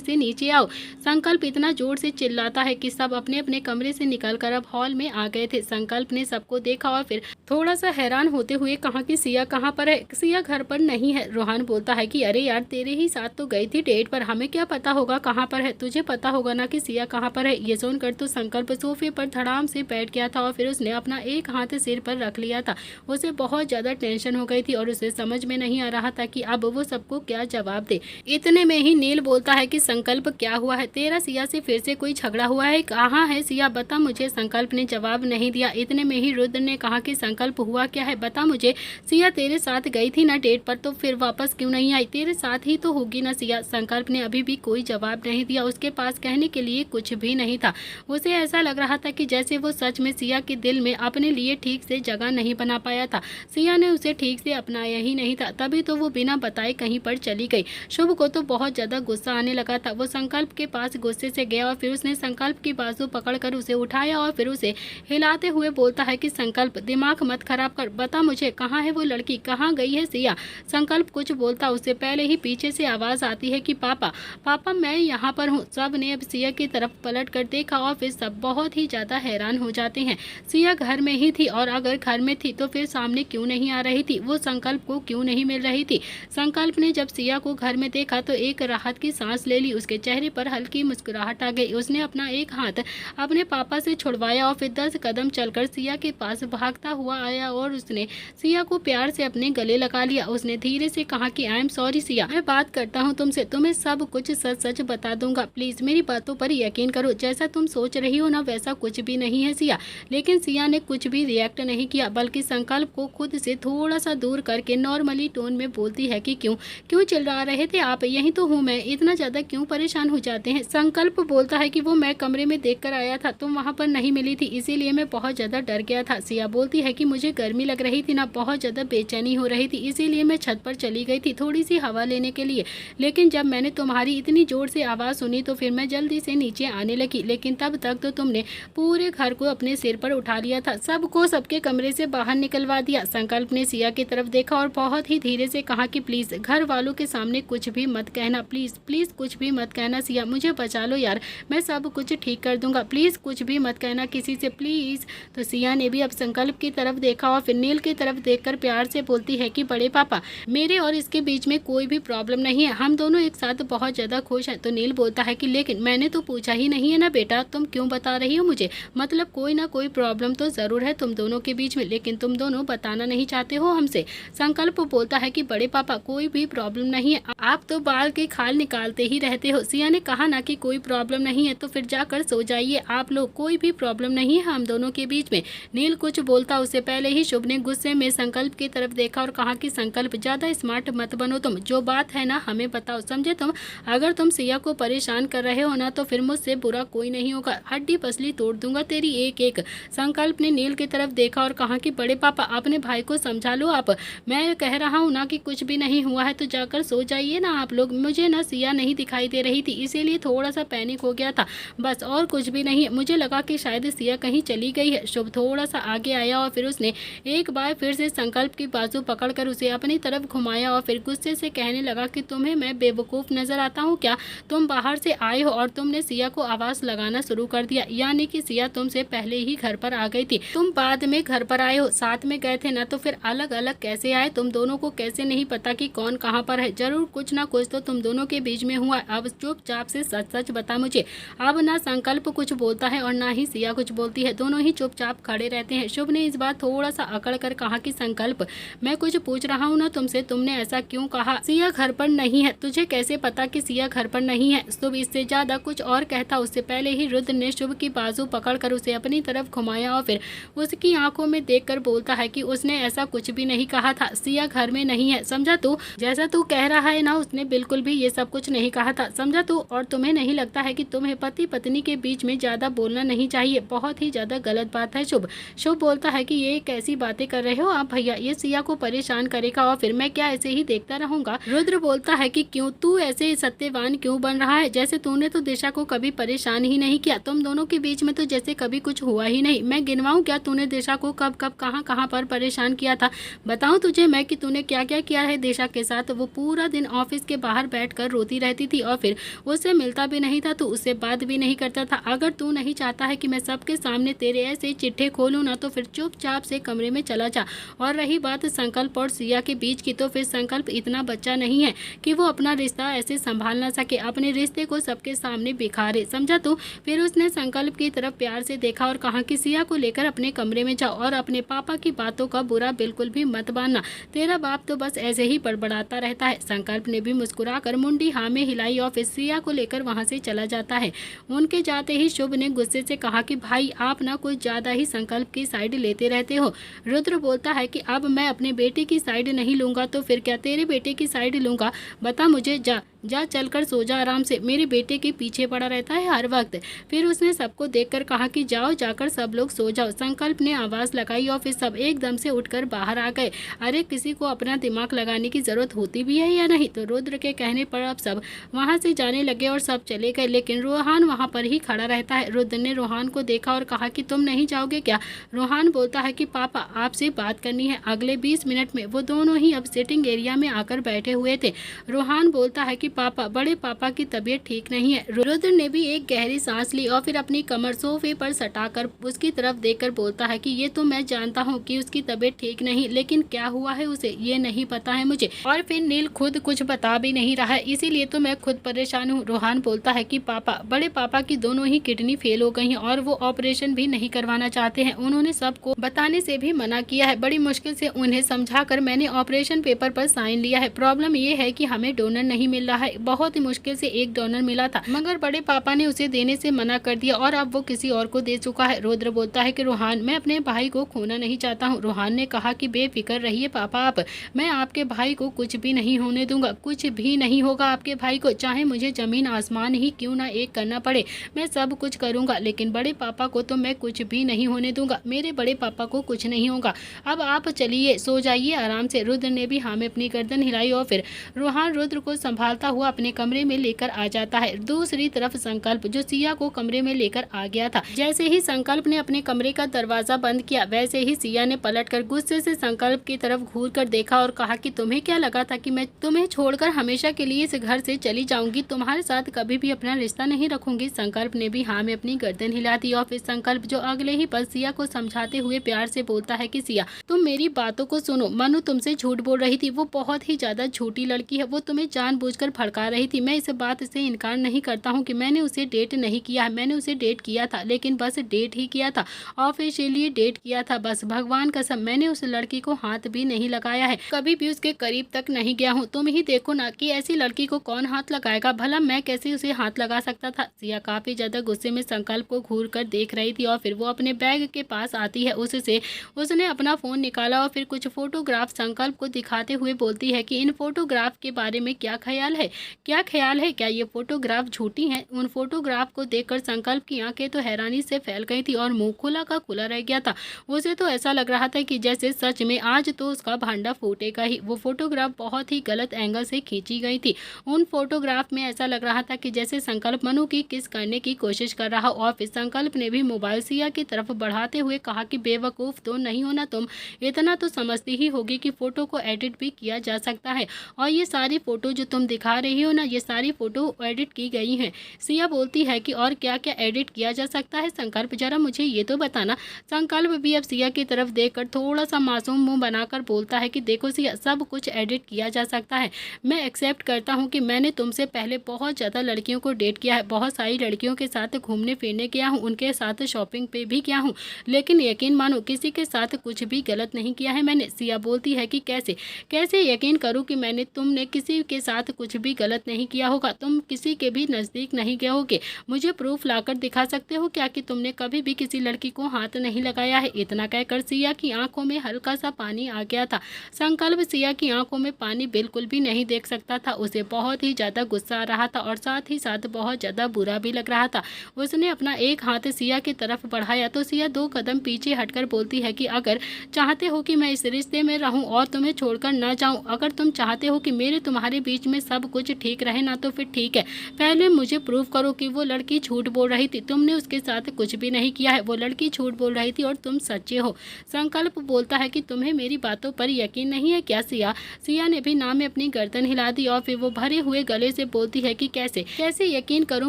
से नीचे आओ। संकल्प इतना जोर से चिल्लाता है कि सब अपने अपने कमरे से निकलकर अब हॉल में आ गए थे। संकल्प ने सबको देखा और फिर थोड़ा सा हैरान होते हुए कहा कि सिया कहाँ पर है? सिया घर पर नहीं है। रोहान बोलता है कि अरे यार तेरे ही साथ तो गई थी डेट पर, हमें क्या पता होगा कहाँ पर है, तुझे पता होगा ना कि सिया कहाँ पर है। ये सुनकर तो संकल्प सोफे पर धड़ाम से बैठ गया था और फिर उसने अपना एक हाथ सिर पर रख लिया था। उसे बहुत ज्यादा टेंशन हो गई थी और उसे समझ में नहीं आ रहा था कि अब वो सबको क्या जवाब दे। इतने में ही नील बोलता है कि संकल्प क्या हुआ है, तेरा सिया से फिर से कोई झगड़ा हुआ है? कहाँ है सिया, बता मुझे। संकल्प ने जवाब नहीं दिया। इतने में ही रुद्र ने कहा कि संकल्प हुआ क्या है, बता मुझे। सिया तेरे साथ गई थी ना डेट पर, तो फिर वापस क्यों नहीं आई? तेरे साथ ही तो होगी ना सिया। संकल्प ने अभी भी कोई जवाब नहीं दिया। उसके पास कहने के लिए कुछ भी नहीं था। उसे ऐसा लग रहा था कि जैसे वो सच में सिया के दिल में अपने लिए ठीक से जगह नहीं बना पाया था। सिया ने उसे ठीक से अपनाया ही नहीं था, तभी तो वो बिना बताए कहीं पर चली गई। शुभ को तो बहुत ज्यादा गुस्सा आने लगा था। वो संकल्प के पास गुस्से से गया और फिर उसने संकल्प की बाजू पकड़कर उसे उठाया और फिर उसे हिलाते हुए बोलता है कि संकल्प दिमाग मत खराब कर, बता मुझे कहाँ है वो लड़की, कहाँ गई है सिया? संकल्प कुछ बोलता उससे पहले ही पीछे से आवाज आती है कि पापा, पापा मैं यहाँ पर हूँ। सब ने अब सिया की तरफ पलट कर देखा और फिर सब बहुत ही ज्यादा हैरान हो जाते हैं। सिया घर में ही थी और अगर घर में थी तो फिर सामने क्यों नहीं आ रही थी? वो संकल्प को क्यों नहीं मिल रही थी? संकल्प ने जब सिया को घर में देखा तो एक राहत की सांस ले ली। उसके चेहरे पर हल्की मुस्कुराहट आ गई। उसने अपना एक हाथ अपने पापा से छुड़वाया और फिर 10 कदम चलकर सिया के पास भागता हुआ आया और उसने सिया को प्यार से अपने गले लगा लिया। उसने धीरे से कहा कि आई एम सॉरी सिया, मैं बात करता हूँ तुमसे, तुम्हें सब कुछ सच सच बता दूंगा, प्लीज मेरी बातों पर यकीन करो, जैसा तुम सोच रही हो ना वैसा कुछ भी नहीं है सिया। लेकिन सिया ने कुछ भी रिएक्ट नहीं किया, बल्कि संकल्प को खुद से थोड़ा सा दूर करके नॉर्मली टोन में बोलती है कि क्यों चिल्ला रहे थे आप? यही तो हूँ मैं, इतना ज्यादा क्यों परेशान हो जाते हैं? संकल्प बोलता है कि वो मैं कमरे में देखकर आया था, तुम वहाँ पर नहीं मिली थी, इसीलिए मैं बहुत ज़्यादा डर गया था। सिया बोलती है कि मुझे गर्मी लग रही थी ना, बहुत ज़्यादा बेचैनी हो रही थी, इसीलिए मैं छत पर चली गई थी थोड़ी सी हवा लेने के लिए। लेकिन जब मैंने तुम्हारी इतनी ज़ोर से आवाज़ सुनी तो फिर मैं जल्दी से नीचे आने लगी, लेकिन तब तक तो तुमने पूरे घर को अपने सिर पर उठा लिया था, सबको सबके कमरे से बाहर निकलवा दिया। संकल्प ने सिया की तरफ देखा और बहुत ही धीरे से कहा कि प्लीज़ घर वालों के सामने कुछ भी मत कहना, प्लीज़ प्लीज़ कुछ भी मत कहना सिया, मुझे बचा लो यार, मैं सब कुछ ठीक कर दूंगा, प्लीज़ कुछ भी मत कहना किसी से प्लीज़। तो सिया ने भी अब संकल्प की तरफ देखा और फिर नील की तरफ देखकर प्यार से बोलती है कि बड़े पापा, मेरे और इसके बीच में कोई भी प्रॉब्लम नहीं है, हम दोनों एक साथ बहुत ज़्यादा खुश हैं। तो नील बोलता है कि लेकिन मैंने तो पूछा ही नहीं है ना बेटा, तुम क्यों बता रही हो मुझे, मतलब कोई ना कोई प्रॉब्लम तो ज़रूर है तुम दोनों के बीच में, लेकिन तुम दोनों बताना नहीं चाहते हो हमसे। संकल्प बोलता है कि बड़े पापा कोई भी प्रॉब्लम नहीं है, आप तो बाल के खाल निकालते ही रहते हो। सिया ने कहा ना कि कोई प्रॉब्लम नहीं है, तो फिर जाकर सो जाइए आप लोग, कोई भी प्रॉब्लम नहीं है हम दोनों के बीच में। नील कुछ बोलता उससे पहले ही शुभ ने गुस्से में संकल्प की तरफ देखा और कहा कि संकल्प ज़्यादा स्मार्ट मत बनो, तुम जो बात है ना हमें बताओ, समझे तुम, अगर तुम सिया को परेशान कर रहे हो ना तो फिर मुझसे बुरा कोई नहीं होगा, हड्डी पसली तोड़ दूंगा तेरी एक एक। संकल्प ने नील की तरफ देखा और कहा कि बड़े पापा अपने भाई को समझा लो आप, मैं कह रहा हूँ ना कि कुछ भी नहीं हुआ है, तो जाकर सो जाइए ना आप लोग। मुझे ना सिया नहीं दिखाई दे रही थी, इसीलिए थोड़ा सा पैनिक हो गया था, बस और कुछ भी नहीं, मुझे लगा कि शायद सिया कहीं चली गई है। शुभ थोड़ा सा आगे आया और फिर उसने एक बार फिर से संकल्प की बाजू पकड़कर उसे अपनी तरफ घुमाया और फिर गुस्से से कहने लगा कि तुम्हें मैं बेवकूफ़ नजर आता हूँ क्या, तुम बाहर से आए हो और तुमने सिया को आवाज़ लगाना शुरू कर दिया, यानी कि सिया तुमसे पहले ही घर पर आ गई थी, तुम बाद में घर पर आए हो, साथ में गए थे ना, तो फिर अलग अलग कैसे आए, तुम दोनों को कैसे नहीं पता कि कौन कहाँ पर है, जरूर कुछ ना कुछ तो तुम दोनों के बीच में हुआ, अब चुपचाप से सच सच बता मुझे। अब ना संकल्प कुछ बोलता है और ना ही सिया कुछ बोलती है, दोनों ही चुपचाप खड़े रहते हैं। शुभ ने इस बार थोड़ा सा अकड़ कर कहा कि संकल्प मैं कुछ पूछ रहा हूँ ना तुमसे, तुमने ऐसा क्यों कहा, सिया घर पर नहीं है, तुझे कैसे पता कि सिया घर पर नहीं है। शुभ इससे ज्यादा कुछ और कहता उससे पहले ही रुद्र ने शुभ की बाजू पकड़कर उसे अपनी तरफ घुमाया और फिर उसकी आंखों में देखकर बोलता है कि उसने ऐसा कुछ भी नहीं कहा था, सिया घर में नहीं है, समझा तू, जैसा तू कह रहा है ना उसने बिल्कुल भी ये सब कुछ नहीं कहा था, समझा तू, और तुम्हें नहीं लगता है कि तुम्हें पति पत्नी के बीच में ज्यादा बोलना नहीं चाहिए, बहुत ही ज्यादा गलत बात है। शुभ शुभ बोलता है कि ये कैसी बातें कर रहे हो आप भैया, ये सिया को परेशान करेगा और फिर मैं क्या ऐसे ही देखता रहूंगा। रुद्र बोलता है कि क्यों तू ऐसे सत्यवान क्यों बन रहा है, जैसे तूने तो दिशा को कभी परेशान ही नहीं किया, तुम दोनों के बीच में तो जैसे कभी कुछ हुआ ही नहीं। मैं गिनवाऊं क्या तूने दिशा को कब कब कहां कहां पर परेशान किया था, बताऊं तुझे मैं कि तूने क्या क्या किया है दिशा के साथ। वो पूरा दिन ऑफिस के बाहर बैठकर रोती रहती थी और फिर उससे मिलता भी नहीं था, तो उससे बात भी नहीं करता था। अगर तू नहीं चाहता है कि मैं सबके सामने तेरे ऐसे चिट्ठे खोलूं ना, तो फिर चुपचाप से कमरे में चला जा। और रही बात संकल्प और सिया के बीच की, तो फिर संकल्प इतना बच्चा नहीं है कि वो अपना रिश्ता ऐसे संभाल ना सके, अपने रिश्ते को सबके सामने बिखारे, समझा तू। फिर उसने संकल्प की तरफ प्यार से देखा और कहा कि सिया को लेकर अपने कमरे में जाओ और अपने पापा की बातों का बुरा बिल्कुल भी मत मानना, तेरा बाप तो बस ऐसे ही बड़बड़ाता रहता है। संकल्प ने भी मुस्कुराकर मुंडी हाँ में हिलाई और फिर सिया को लेकर वहां से चला जाता है। उनके जाते ही शुभ ने गुस्से से कहा कि भाई आप ना कुछ ज्यादा ही संकल्प की साइड लेते रहते हो। रुद्र बोलता है कि अब मैं अपने बेटे की साइड नहीं लूंगा तो फिर क्या तेरे बेटे की साइड लूंगा, बता मुझे, जा जा चलकर सो जा आराम से, मेरे बेटे के पीछे पड़ा रहता है हर वक्त। फिर उसने सबको देखकर कहा कि जाओ जाकर सब लोग सो जाओ। संकल्प ने आवाज़ लगाई और फिर सब एकदम से उठकर बाहर आ गए। अरे किसी को अपना दिमाग लगाने की ज़रूरत होती भी है या नहीं। तो रुद्र के कहने पर अब सब वहाँ से जाने लगे और सब चले गए, लेकिन रोहान वहाँ पर ही खड़ा रहता है। रुद्र ने रोहान को देखा और कहा कि तुम नहीं जाओगे क्या। रोहान बोलता है कि पापा आपसे बात करनी है। अगले 20 मिनट में वो दोनों ही अब सिटिंग एरिया में आकर बैठे हुए थे। रोहान बोलता है कि पापा, बड़े पापा की तबीयत ठीक नहीं है। रुद्र ने भी एक गहरी सांस ली और फिर अपनी कमर सोफे पर सटाकर उसकी तरफ देखकर बोलता है कि ये तो मैं जानता हूँ कि उसकी तबीयत ठीक नहीं, लेकिन क्या हुआ है उसे ये नहीं पता है मुझे। और फिर नील खुद कुछ बता भी नहीं रहा है, इसीलिए तो मैं खुद परेशान हूँ। रोहान बोलता है कि पापा, बड़े पापा की दोनों ही किडनी फेल हो गई हैं और वो ऑपरेशन भी नहीं करवाना चाहते हैं। उन्होंने सबको बताने से भी मना किया है। बड़ी मुश्किल से उन्हें समझाकर मैंने ऑपरेशन पेपर पर साइन लिया है। प्रॉब्लम ये है कि हमें डोनर नहीं मिल रहा है। बहुत ही मुश्किल से एक डोनर मिला था, मगर बड़े पापा ने उसे देने से मना कर दिया और अब वो किसी और को दे चुका है। रुद्र बोलता है कि रोहान, मैं अपने भाई को खोना नहीं चाहता हूँ। रोहान ने कहा कि बेफिक्र रहिए पापा आप, मैं आपके भाई को कुछ भी नहीं होने दूंगा। कुछ भी नहीं होगा आपके भाई को, चाहे मुझे जमीन आसमान आसमान ही क्यों ना एक करना पड़े, मैं सब कुछ करूँगा, लेकिन बड़े पापा को तो मैं कुछ भी नहीं होने दूंगा। मेरे बड़े पापा को कुछ नहीं होगा। अब आप चलिए, सो जाइए आराम से। रुद्र ने भी हाँ में अपनी गर्दन हिलाई और फिर रूहान रुद्र को संभालता हुआ अपने कमरे में लेकर आ जाता है। दूसरी तरफ संकल्प, जो सिया को कमरे में लेकर आ गया था, जैसे ही संकल्प ने अपने कमरे का दरवाजा बंद किया, वैसे ही सिया ने पलटकर गुस्से से संकल्प की तरफ घूर कर देखा और कहा कि तुम्हें क्या लगा था कि मैं तुम्हें छोड़कर हमेशा के लिए इस घर से चली जाऊंगी? तुम्हारे साथ कभी भी अपना रिश्ता नहीं रखूंगी। संकल्प ने भी हाँ में अपनी गर्दन हिला दी और फिर संकल्प, जो अगले ही पल सिया को समझाते हुए प्यार से बोलता है कि सिया, तुम मेरी बातों को सुनो। मनु तुमसे झूठ बोल रही थी, वो बहुत ही ज्यादा झूठी लड़की है। वो तुम्हें जानबूझकर भड़का रही थी। मैं इस बात से इनकार नहीं करता हूँ कि मैंने उसे डेट नहीं किया है। मैंने उसे डेट किया था, लेकिन बस डेट ही किया था, ऑफिशियली डेट किया था बस। भगवान कसम, मैंने उस लड़की को हाथ भी नहीं लगाया है, कभी भी उसके करीब तक नहीं गया हूँ। तुम ही देखो ना कि ऐसी लड़की को कौन हाथ लगाएगा, भला मैं कैसे उसे हाथ लगा सकता था। सिया काफी ज्यादा गुस्से में संकल्प को घूर कर देख रही थी और फिर वो अपने बैग के पास आती है। उससे उसने अपना फोन निकाला और फिर कुछ फोटोग्राफ संकल्प को दिखाते हुए बोलती है कि इन फोटोग्राफ के बारे में क्या ख्याल है? क्या ख्याल है? क्या ये फोटोग्राफ झूठी हैं? उन फोटोग्राफ को देखकर संकल्प की आंखें तो हैरानी से फैल गई थी और मुंह खुला का खुला रह गया था। उसे तो ऐसा लग रहा था कि जैसे सच में आज तो उसका भांडा फूटेगा ही। वो फोटोग्राफ बहुत ही गलत एंगल से खींची गई थी। उन फोटोग्राफ में ऐसा लग रहा था कि जैसे संकल्प मनु की किस करने की कोशिश कर रहा और फिर संकल्प ने भी मोबाइल सिया की तरफ बढ़ाते हुए कहा कि बेवकूफ तो नहीं होना तुम, इतना तो समझती ही होगी कि फोटो को एडिट भी किया जा सकता है। और ये सारी फोटो जो तुम दिखा रही हो ना, ये सारी फोटो एडिट की गई हैं। सिया बोलती है कि और क्या क्या एडिट किया जा सकता है संकल्प, जरा मुझे ये तो बताना। संकल्प भी अब सिया की तरफ देखकर थोड़ा सा मासूम मुंह बनाकर बोलता है कि देखो सिया, सब कुछ एडिट किया जा सकता है। मैं एक्सेप्ट करता हूँ कि मैंने तुमसे पहले बहुत ज़्यादा लड़कियों को डेट किया है, बहुत सारी लड़कियों के साथ घूमने फिरने गया हूँ, उनके साथ शॉपिंग पे भी किया हूँ, लेकिन यकीन मानो किसी के साथ कुछ भी गलत नहीं किया है मैंने। सिया बोलती है कि कैसे कैसे यकीन करूँ कि तुमने किसी के साथ कुछ भी गलत नहीं किया होगा? तुम किसी के भी नज़दीक नहीं गए होगे। मुझे प्रूफ लाकर दिखा सकते हो क्या कि तुमने कभी भी किसी लड़की को हाथ नहीं लगाया है? इतना कहकर सिया की आंखों में हल्का सा पानी आ गया था। संकल्प सिया की आंखों में पानी बिल्कुल भी नहीं देख सकता था। उसे बहुत ही ज़्यादा गुस्सा आ रहा था और साथ ही साथ बहुत ज़्यादा बुरा भी लग रहा था। उसने अपना एक हाथ सिया की तरफ बढ़ाया तो सिया 2 कदम पीछे हटकर बोलती है कि अगर चाहते हो कि मैं इस रिश्ते में रहूं और तुम्हें छोड़कर ना जाऊं, अगर तुम चाहते हो कि मेरे तुम्हारे बीच में सब कुछ ठीक रहे ना, तो फिर ठीक है, पहले मुझे प्रूव करो कि वो लड़की झूठ बोल रही थी। तुमने उसके साथ कुछ भी नहीं किया है, वो लड़की झूठ बोल रही थी और तुम सच्चे हो। संकल्प बोलता है कि तुम्हें मेरी बातों पर यकीन नहीं है क्या सिया? सिया ने भी ना में अपनी गर्दन हिला दी और फिर वो भरे हुए गले से बोलती है कि कैसे कैसे यकीन करूं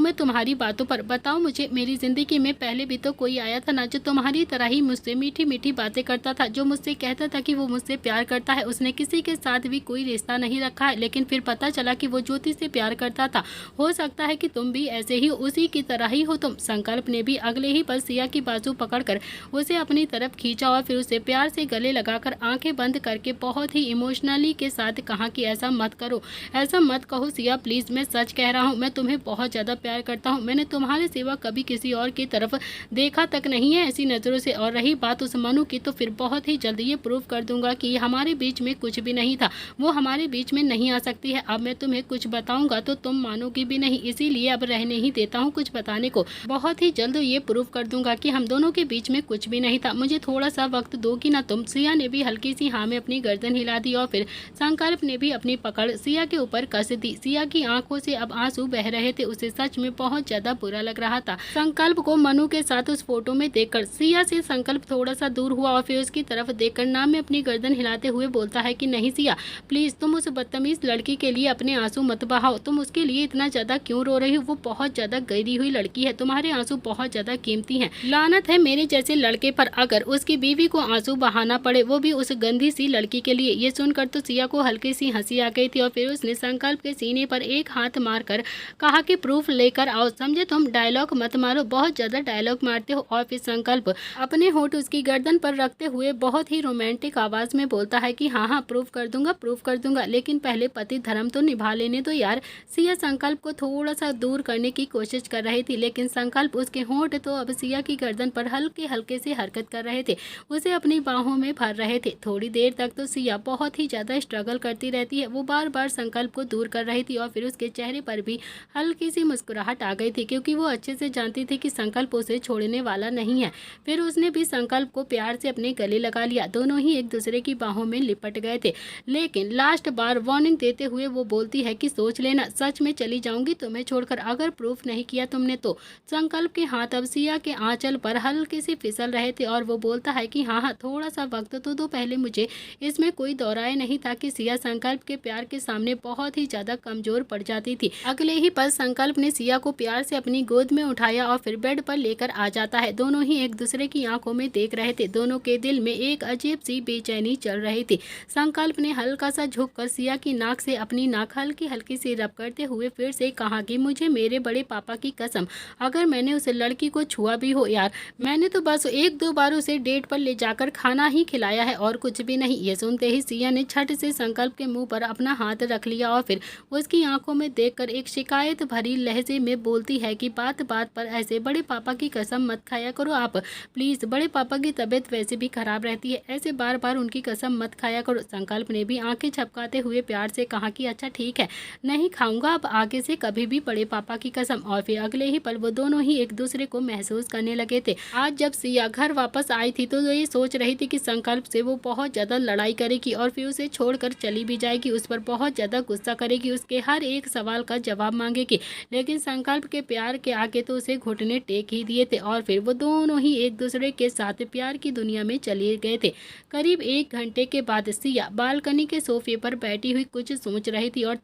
मैं तुम्हारी बातों पर? बताओ मुझे, मेरी जिंदगी में पहले भी तो कोई आया था ना जो तुम्हारी तरह ही मुझसे मीठी मीठी बातें करता था, जो मुझसे कहता था कि वो मुझसे प्यार करता है। उसने किसी के साथ भी कोई रिश्ता नहीं रखा है, लेकिन फिर पता चला कि वो ज्योति से प्यार करता था। हो सकता है कि तुम भी ऐसे ही उसी की तरह ही हो तुम। संकल्प ने भी अगले ही पल सिया की बाजू पकड़कर उसे अपनी तरफ खींचा और फिर उसे प्यार से गले लगाकर आंखें बंद करके बहुत ही इमोशनली के साथ कहा कि ऐसा मत करो, ऐसा मत कहो सिया प्लीज, मैं सच कह रहा हूँ, मैं तुम्हें बहुत ज्यादा प्यार करता हूँ। मैंने तुम्हारे सिवा कभी किसी और की तरफ देखा तक नहीं है ऐसी नजरों से। और रही बात उस मनु की, तो फिर बहुत ही जल्दी ये प्रूव कर दूंगा कि हमारे बीच में कुछ भी नहीं था, वो हमारे बीच में नहीं आ सकती है। अब मैं तुम्हें कुछ बताऊंगा तो तुम मानोगी भी नहीं, इसीलिए अब रहने ही देता हूँ कुछ बताने को। बहुत ही जल्द ये प्रूव कर दूंगा कि हम दोनों के बीच में कुछ भी नहीं था। मुझे थोड़ा सा वक्त दोगी ना तुम? सिया ने भी हल्की सी हाँ में अपनी गर्दन हिला दी और फिर संकल्प ने भी अपनी पकड़ सिया के ऊपर कस दी। सिया की आंखों से अब आंसू बह रहे थे, उसे सच में बहुत ज्यादा बुरा लग रहा था। संकल्प को मनु के साथ उस फोटो में देखकर सिया से संकल्प थोड़ा सा दूर हुआ और फिर उसकी तरफ देखकर नाम में अपनी गर्दन हिलाते हुए बोलता है कि नहीं सिया प्लीज, तुम उस बदतमीज लड़की के लिए अपने आंसू मत बहाओ। तुम उसके लिए इतना ज्यादा क्यों रो रही हो? वो बहुत ज्यादा गिरी हुई लड़की है, तुम्हारे आंसू बहुत ज्यादा कीमती हैं। लानत है मेरे जैसे लड़के पर अगर उसकी बीवी को आंसू बहाना पड़े, वो भी उस गंदी सी लड़की के लिए। ये सुनकर तो सिया को हल्की सी हंसी आ गई थी और फिर उसने संकल्प के सीने पर एक हाथ मारकर कहा कि प्रूफ लेकर आओ। समझे तुम, डायलॉग मत मारो, बहुत ज्यादा डायलॉग मारते हो। और फिर संकल्प अपने होंठ उसकी गर्दन पर रखते हुए बहुत ही रोमांटिक आवाज में बोलता है कि हाँ हाँ प्रूफ कर दूंगा, लेकिन पहले पति धर्म तो निभा लेने दो यार। सिया संकल्प को थोड़ा सा दूर करने की कोशिश कर रही थी, लेकिन संकल्प उसके होंठ तो अब सिया की गर्दन पर हल्के हल्के से हरकत कर रहे थे, उसे अपनी बाहों में भर रहे थे। थोड़ी देर तक तो सिया बहुत ही ज्यादा स्ट्रगल करती रहती है, वो बार बार संकल्प को दूर कर रही थी और फिर उसके चेहरे पर भी हल्की सी मुस्कुराहट आ गई थी, क्योंकि वो अच्छे से जानती थी कि संकल्प उसे छोड़ने वाला नहीं है। फिर उसने भी संकल्प को प्यार से अपने गले लगा लिया। दोनों ही एक दूसरे की बाहों में लिपट गए थे। लेकिन लास्ट बार वार्निंग देते हुए वो बोलती है कि सोच लेना, सच में चली जाऊंगी तुम्हें छोड़कर अगर प्रूफ नहीं किया तुमने तो। संकल्प के हाथ अब सिया के आंचल पर हल्के से फिसल रहे थे और वो बोलता है कि हाँ, थोड़ा सा वक्त तो दो, पहले मुझे इसमें कोई दौराए नहीं था कि सिया संकल्प के प्यार के सामने बहुत ही ज्यादा कमजोर पड़ जाती थी। अगले ही पल संकल्प ने सिया को प्यार से अपनी गोद में उठाया और फिर बेड पर लेकर आ जाता है। दोनों ही एक दूसरे की आंखों में देख रहे थे। दोनों के दिल में एक अजीब सी बेचैनी चल रही थी। संकल्प ने हल्का सा झुककर सिया की नाक से अपनी नाक हल्की हल्की सी रब करते हुए फिर से कहा कि मुझे मेरे बड़े पापा की कसम, अगर मैंने उस लड़की को छुआ भी हो यार, मैंने तो बस एक दो बार उसे डेट पर ले जाकर खाना ही खिलाया है और कुछ भी नहीं। ये सुनते ही सिया ने छट से संकल्प के मुंह पर अपना हाथ रख लिया और फिर उसकी आंखों में देखकर एक शिकायत भरी लहजे में बोलती है कि बात बात पर ऐसे बड़े पापा की कसम मत खाया करो आप प्लीज। बड़े पापा की तबीयत वैसे भी खराब रहती है, ऐसे बार बार उनकी कसम मत खाया करो। संकल्प ने भी आंखें झपकाते हुए प्यार से कहा कि अच्छा ठीक है, नहीं खाऊंगा अब आगे से कभी भी बड़े पापा की कसम। और फिर अगले ही पल वो दोनों ही एक दूसरे को महसूस करने लगे थे। आज जब सिया घर वापस आई थी तो ये सोच रही थी कि संकल्प से वो बहुत ज्यादा लड़ाई करेगी और फिर उसे छोड़कर चली भी जाएगी, उस पर बहुत ज्यादा गुस्सा करेगी, उसके हर एक सवाल का जवाब मांगेगी। लेकिन संकल्प के प्यार के आगे तो उसे घुटने टेक ही दिए थे और फिर वो दोनों ही एक दूसरे के साथ प्यार की दुनिया में चले गए थे। करीब 1 घंटे के बाद सिया बालकनी के सोफे पर बैठी हुई कुछ सोच रही थी और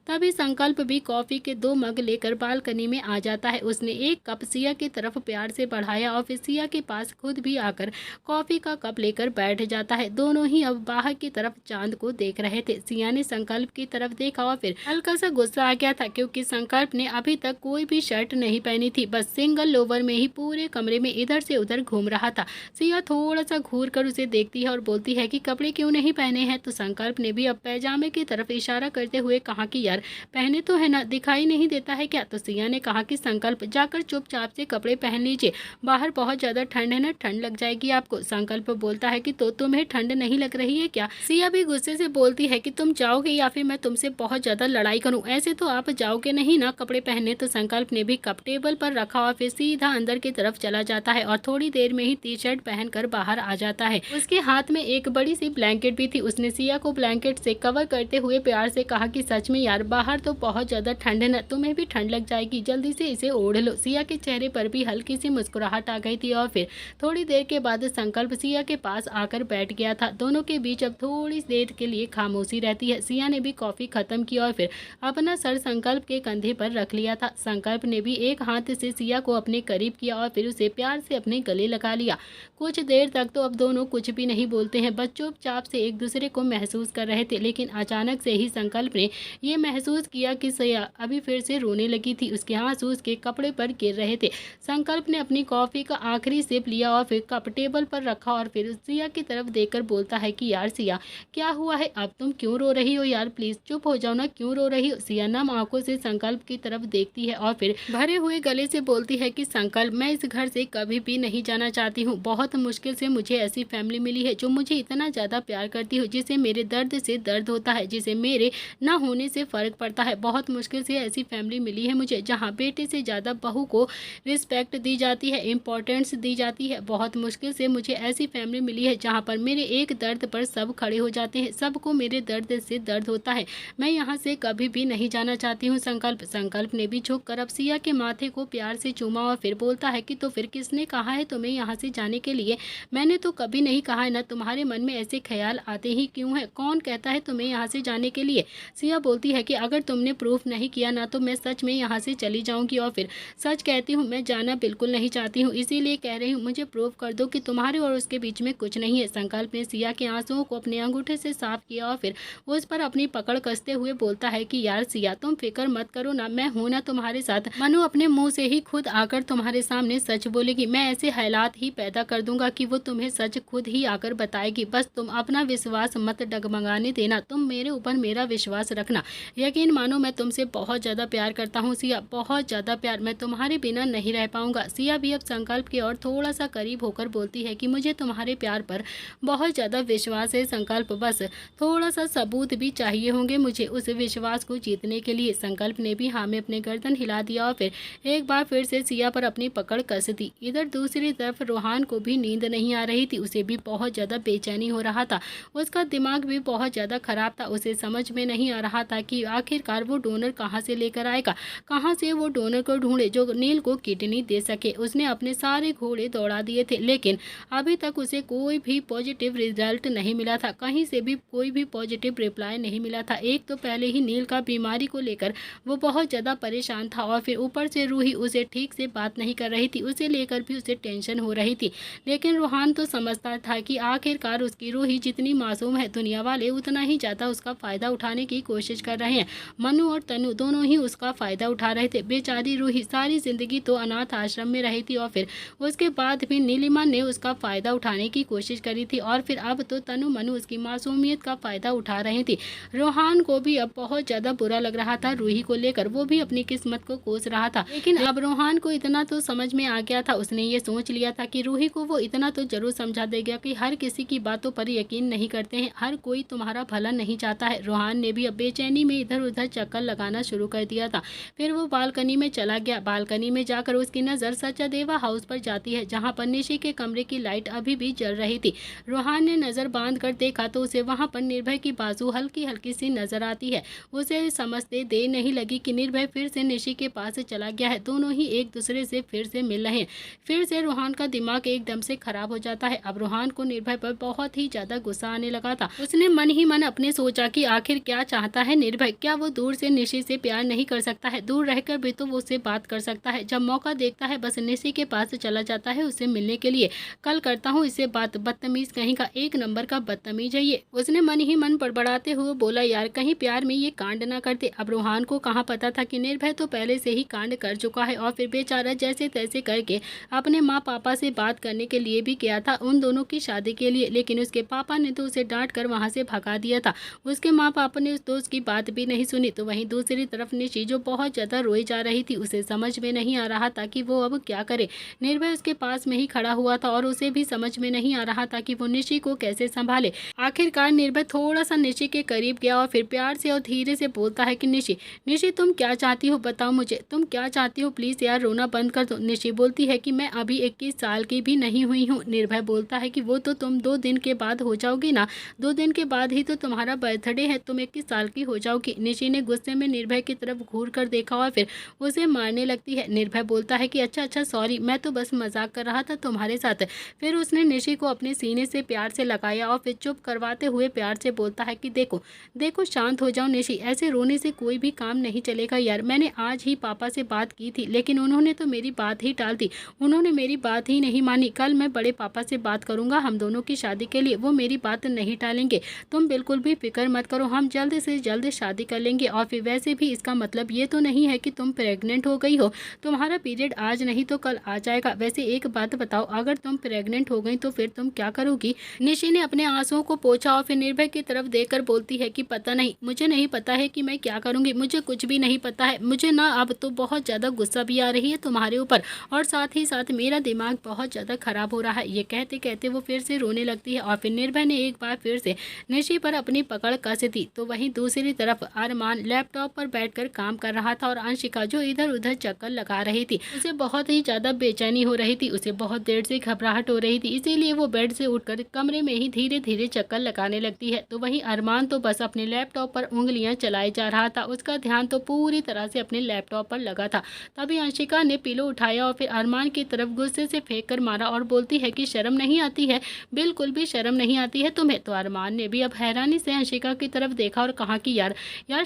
तभी संकल्प भी कॉफी के 2 मग लेकर बालकनी में आ जाता है। उसने एक कप सिया की तरफ प्यार से बढ़ाया और फिर सिया के पास खुद भी आकर कॉफी का कप लेकर बैठ जाता है। दोनों ही अब बाहर की तरफ चांद को देख रहे थे। सिया ने संकल्प की तरफ देखा और फिर हल्का सा गुस्सा आ गया था, क्योंकि संकल्प ने अभी तक कोई भी शर्ट नहीं पहनी थी, बस सिंगल लोवर में ही पूरे कमरे में इधर से उधर घूम रहा था। सिया थोड़ा सा घूर कर उसे देखती है और बोलती है कि कपड़े क्यों नहीं पहने हैं। तो संकल्प ने भी अब पैजामे की तरफ इशारा करते हुए कहा कि यार पहने तो है ना, दिखाई नहीं देता है क्या। तो सिया ने कहा कि संकल्प जाकर चुपचाप से कपड़े पहन लीजिए, बाहर बहुत ज्यादा ठंड है ना, ठंड लग जाएगी आपको। संकल्प बोलता है कि तो तुम्हें ठंड नहीं लग रही है क्या। सिया भी गुस्से से बोलती है कि तुम जाओगे या फिर मैं तुमसे बहुत ज्यादा लड़ाई करूं, ऐसे तो आप जाओगे नहीं ना कपड़े पहनने। तो संकल्प ने भी कप टेबल पर रखा और फिर सीधा अंदर की तरफ चला जाता है और थोड़ी देर में ही टी शर्ट पहनकर बाहर आ जाता है। उसके हाथ में एक बड़ी सी ब्लैंकेट भी थी। उसने सिया को ब्लैंकेट से कवर करते हुए प्यार से कहा कि सच में यार बाहर तो बहुत ज्यादा ठंड है ना, तुम्हें भी ठंड लग जाएगी, जल्दी से इसे ओढ़ लो। सिया के चेहरे पर भी हल्की सी मुस्कुराहट आ गई थी और फिर थोड़ी देर के बाद संकल्प सिया के पास आकर बैठ गया था। दोनों के बीच अब थोड़ी देर के लिए खामोशी रहती है। सिया ने भी कॉफी खत्म की और फिर अपना सर संकल्प के कंधे पर रख लिया था। संकल्प ने भी एक हाथ से सिया को अपने करीब किया और फिर उसे प्यार से अपने गले लगा लिया। कुछ देर तक तो अब दोनों कुछ भी नहीं बोलते हैं, बस चुपचाप से एक दूसरे को महसूस कर रहे थे। लेकिन अचानक से ही संकल्प ने ये महसूस किया कि सिया अभी फिर से रोने लगी थी। उसके आंसू उसके कपड़े पर गिर रहे थे। संकल्प ने अपनी कॉफी का आखिरी सिप लिया और फिर कप टेबल पर रखा और फिर सिया की तरफ देखकर बोलता है कि यार सिया क्या हुआ है, अब तुम क्यों रो रही हो यार, प्लीज चुप हो जाओ ना, क्यों रो रही हो। सिया नम आंखों से संकल्प की तरफ देखती है और फिर भरे हुए गले से बोलती है कि संकल्प मैं इस घर से कभी भी नहीं जाना चाहती हूँ। बहुत मुश्किल से मुझे ऐसी फैमिली मिली है जो मुझे इतना ज्यादा प्यार करती हो, जिसे मेरे दर्द से दर्द होता है, जिसे मेरे ना होने से फर्क पड़ता है। बहुत मुश्किल से ऐसी फैमिली मिली है मुझे जहाँ बेटे से ज्यादा बहू को रिस्पेक्ट दी जाती है, इम्पोर्टेंस दी जाती है। बहुत मुश्किल से मुझे ऐसी फैमिली मिली है जहाँ पर मेरे एक दर्द पर सब खड़े हो जाते हैं, सबको मेरे दर्द से दर्द होता है। मैं यहाँ से कभी भी नहीं जाना चाहती हूँ संकल्प ने भी झुककर अब सिया के माथे को प्यार से चूमा और फिर बोलता है कि तो फिर किसने कहा है तुम्हें यहाँ से जाने के लिए। मैंने तो कभी नहीं कहा है ना, तुम्हारे मन में ऐसे ख्याल आते ही क्यों है, कौन कहता है तुम्हें यहाँ से जाने के लिए। सिया बोलती है कि अगर तुमने प्रूफ नहीं किया ना तो मैं सच में यहाँ से चली जाऊंगी और फिर सच कहती हूँ मैं जाना बिल्कुल नहीं चाहती हूँ, इसीलिए कह रही हूँ मुझे प्रूफ कर दो कि तुम्हारे और उसके बीच में कुछ नहीं है। संकल्प ने सिया के आंसुओं को अपने अंगूठे से साफ किया और फिर उस पर अपनी पकड़ कसते हुए बोलता है कि यार सिया तुम फिक्र मत करो ना, मैं हूं ना तुम्हारे साथ। मनु अपने मुंह से ही खुद आकर तुम्हारे सामने सच बोलेगी, मैं ऐसे हालात ही पैदा कर दूंगा कि वो तुम्हें सच खुद ही आकर बताएगी। बस तुम अपना विश्वास मत डगमगाने देना, तुम मेरे ऊपर मेरा विश्वास रखना, यकीन मानो मैं तुमसे बहुत ज्यादा प्यार करता हूँ सिया, बहुत ज्यादा प्यार, मैं तुम्हारे बिना नहीं रह पाऊंगा। सिया भी अब संकल्प की ओर थोड़ा सा करीब होकर बोलती है कि मुझे तुम्हारे प्यार पर बहुत ज्यादा विश्वास है संकल्प, बस थोड़ा सा सबूत भी चाहिए होंगे मुझे उस विश्वास को जीतने के लिए। संकल्प विकल्प ने भी हाँ में अपने गर्दन हिला दिया और फिर एक बार फिर से सिया पर अपनी पकड़ कस दी। इधर दूसरी तरफ रोहान को भी नींद नहीं आ रही थी, उसे भी बहुत ज़्यादा बेचैनी हो रहा था। उसका दिमाग भी बहुत ज़्यादा खराब था। उसे समझ में नहीं आ रहा था कि आखिरकार वो डोनर कहाँ से लेकर आएगा, कहाँ से वो डोनर को ढूंढे जो नील को किडनी दे सके। उसने अपने सारे घोड़े दौड़ा दिए थे, लेकिन अभी तक उसे कोई भी पॉजिटिव रिजल्ट नहीं मिला था। कहीं से भी कोई भी पॉजिटिव रिप्लाई नहीं मिला था। एक तो पहले ही नील का बीमारी को लेकर वो बहुत ज़्यादा परेशान था और फिर ऊपर से रूही उसे ठीक से बात नहीं कर रही थी, उसे लेकर भी उसे टेंशन हो रही थी। लेकिन रोहान तो समझता था कि आखिरकार उसकी रूही जितनी मासूम है, दुनिया वाले उतना ही ज़्यादा उसका फ़ायदा उठाने की कोशिश कर रहे हैं। मनु और तनु दोनों ही उसका फ़ायदा उठा रहे थे। बेचारी रूही सारी ज़िंदगी तो अनाथ आश्रम में रही थी और फिर उसके बाद भी नीलिमा ने उसका फ़ायदा उठाने की कोशिश करी थी और फिर अब तो तनु मनु उसकी मासूमियत का फ़ायदा उठा रही थी। रोहान को भी अब बहुत ज़्यादा बुरा लग रहा था रूही को लेकर। वो भी अपनी किस्मत को कोस रहा था, लेकिन अब रोहान को इतना तो समझ में आ गया था। उसने ये सोच लिया था कि रूही को वो इतना तो जरूर समझा देगा कि हर किसी की बातों पर यकीन नहीं करते हैं, हर कोई तुम्हारा भला नहीं चाहता है। रोहान ने भी अब बेचैनी में इधर उधर चक्कर लगाना शुरू कर दिया था। फिर वो बालकनी में चला गया। बालकनी में जाकर उसकी नज़र सचदेवा हाउस पर जाती है, जहाँ पर निशी के कमरे की लाइट अभी भी जल रही थी। रोहान ने नज़र बांध कर देखा तो उसे वहाँ पर निर्भय की बाजू हल्की हल्की सी नजर आती है। उसे समझते देर नहीं लगी कि निर्भय फिर से निशी के पास चला गया है। दोनों ही एक दूसरे से फिर से मिल रहे हैं। फिर से रोहान का दिमाग एकदम से खराब हो जाता है। अब रोहान को निर्भय पर बहुत ही ज्यादा गुस्सा आने लगा था। उसने मन ही मन अपने सोचा कि आखिर क्या चाहता है निर्भय। क्या वो दूर से निशी से प्यार नहीं कर सकता है? दूर रहकर भी तो वो उससे बात कर सकता है। जब मौका देखता है बस निशी के पास चला जाता है उससे मिलने के लिए। कल करता हूँ इससे बात, बदतमीज कहीं का, एक नंबर का बदतमीज है ये। उसने मन ही मन बड़बड़ाते हुए बोला, यार कहीं प्यार में ये कांड ना करते। अब रोहान को कहाँ पता था कि निर्भय तो पहले से ही कांड कर चुका है और फिर बेचारा जैसे तैसे करके अपने माँ पापा से बात करने के लिए भी गया था उन दोनों की शादी के लिए, लेकिन उसके पापा ने तो उसे डांट कर वहाँ से भगा दिया था। उसके माँ पापा ने उस दोस्त की बात भी नहीं सुनी। तो वहीं दूसरी तरफ निशी जो बहुत ज़्यादा रोई जा रही थी, उसे समझ में नहीं आ रहा था कि वो अब क्या करे। निर्भय उसके पास में ही खड़ा हुआ था और उसे भी समझ में नहीं आ रहा था कि वो निशी को कैसे संभाले। आखिरकार निर्भय थोड़ा सा निशी के करीब गया और फिर प्यार से और धीरे से बोलता है कि निशी, निशी तुम क्या चाहती हो, बताओ मुझे, तुम क्या चाहती हो, प्लीज़ यार रोना बंद कर दो। निशी बोलती है कि मैं अभी 21 साल की भी नहीं हुई हूँ। निर्भय बोलता है कि वो तो तुम 2 दिन के बाद हो जाओगी ना, 2 दिन के बाद ही तो तुम्हारा बर्थडे है, तुम 21 साल की हो जाओगी। निशी ने गुस्से में निर्भय की तरफ घूर कर देखा और फिर उसे मारने लगती है। निर्भय बोलता है कि अच्छा सॉरी, मैं तो बस मजाक कर रहा था तुम्हारे साथ। फिर उसने निशी को अपने सीने से प्यार से लगाया और फिर चुप करवाते हुए प्यार से बोलता है कि देखो देखो शांत हो जाओ निशी, ऐसे रोने से कोई भी काम नहीं चलेगा यार। मैंने आज ही पापा से बात की थी, लेकिन उन्होंने तो मेरी बात ही टाल दी, उन्होंने मेरी बात ही नहीं मानी। कल मैं बड़े पापा से बात करूंगा हम दोनों की शादी के लिए, वो मेरी बात नहीं टालेंगे। तुम बिल्कुल भी फिक्र मत करो, हम जल्द से जल्द शादी कर लेंगे। और फिर वैसे भी इसका मतलब ये तो नहीं है कि तुम प्रेग्नेंट हो गई हो, तुम्हारा पीरियड आज नहीं तो कल आ जाएगा। वैसे एक बात बताओ, अगर तुम प्रेग्नेंट हो गई तो फिर तुम क्या करोगी? निशी ने अपने आंसुओं को पोंछा और फिर निर्भय की तरफ देखकर बोलती है कि पता नहीं, मुझे नहीं पता है कि मैं क्या करूंगी, मुझे कुछ भी नहीं पता है। मुझे ना अब तो बहुत ज़्यादा गुस्सा भी आ रही है तुम्हारे ऊपर और साथ ही साथ मेरा दिमाग बहुत ज़्यादा खराब हो रहा है। ये कहते कहते वो फिर से रोने लगती है और फिर निर्भय ने एक बार फिर से निशी पर अपनी पकड़ कस दी। तो वहीं दूसरी तरफ अरमान लैपटॉप पर बैठकर काम कर रहा था और अंशिका जो इधर उधर चक्कर लगा रही थी, उसे बहुत ही ज़्यादा बेचैनी हो रही थी, उसे बहुत देर से घबराहट हो रही थी, इसीलिए वो बेड से उठकर कमरे में ही धीरे धीरे चक्कर लगाने लगती है। तो वहीं अरमान तो बस अपने लैपटॉप पर उंगलियां चलाए जा रहा था, उसका ध्यान तो पूरी तरह से अपने लैपटॉप पर लगा था। तभी अंशिका ने पिलो उठाया और फिर अरमान की तरफ गुस्से से फेंक कर मारा और बोलती है कि शर्म नहीं आती है, बिल्कुल भी शर्म नहीं आती है तुम्हें। तो अरमान ने भी अब हैरानी से अंशिका की तरफ देखा और कहा कि यार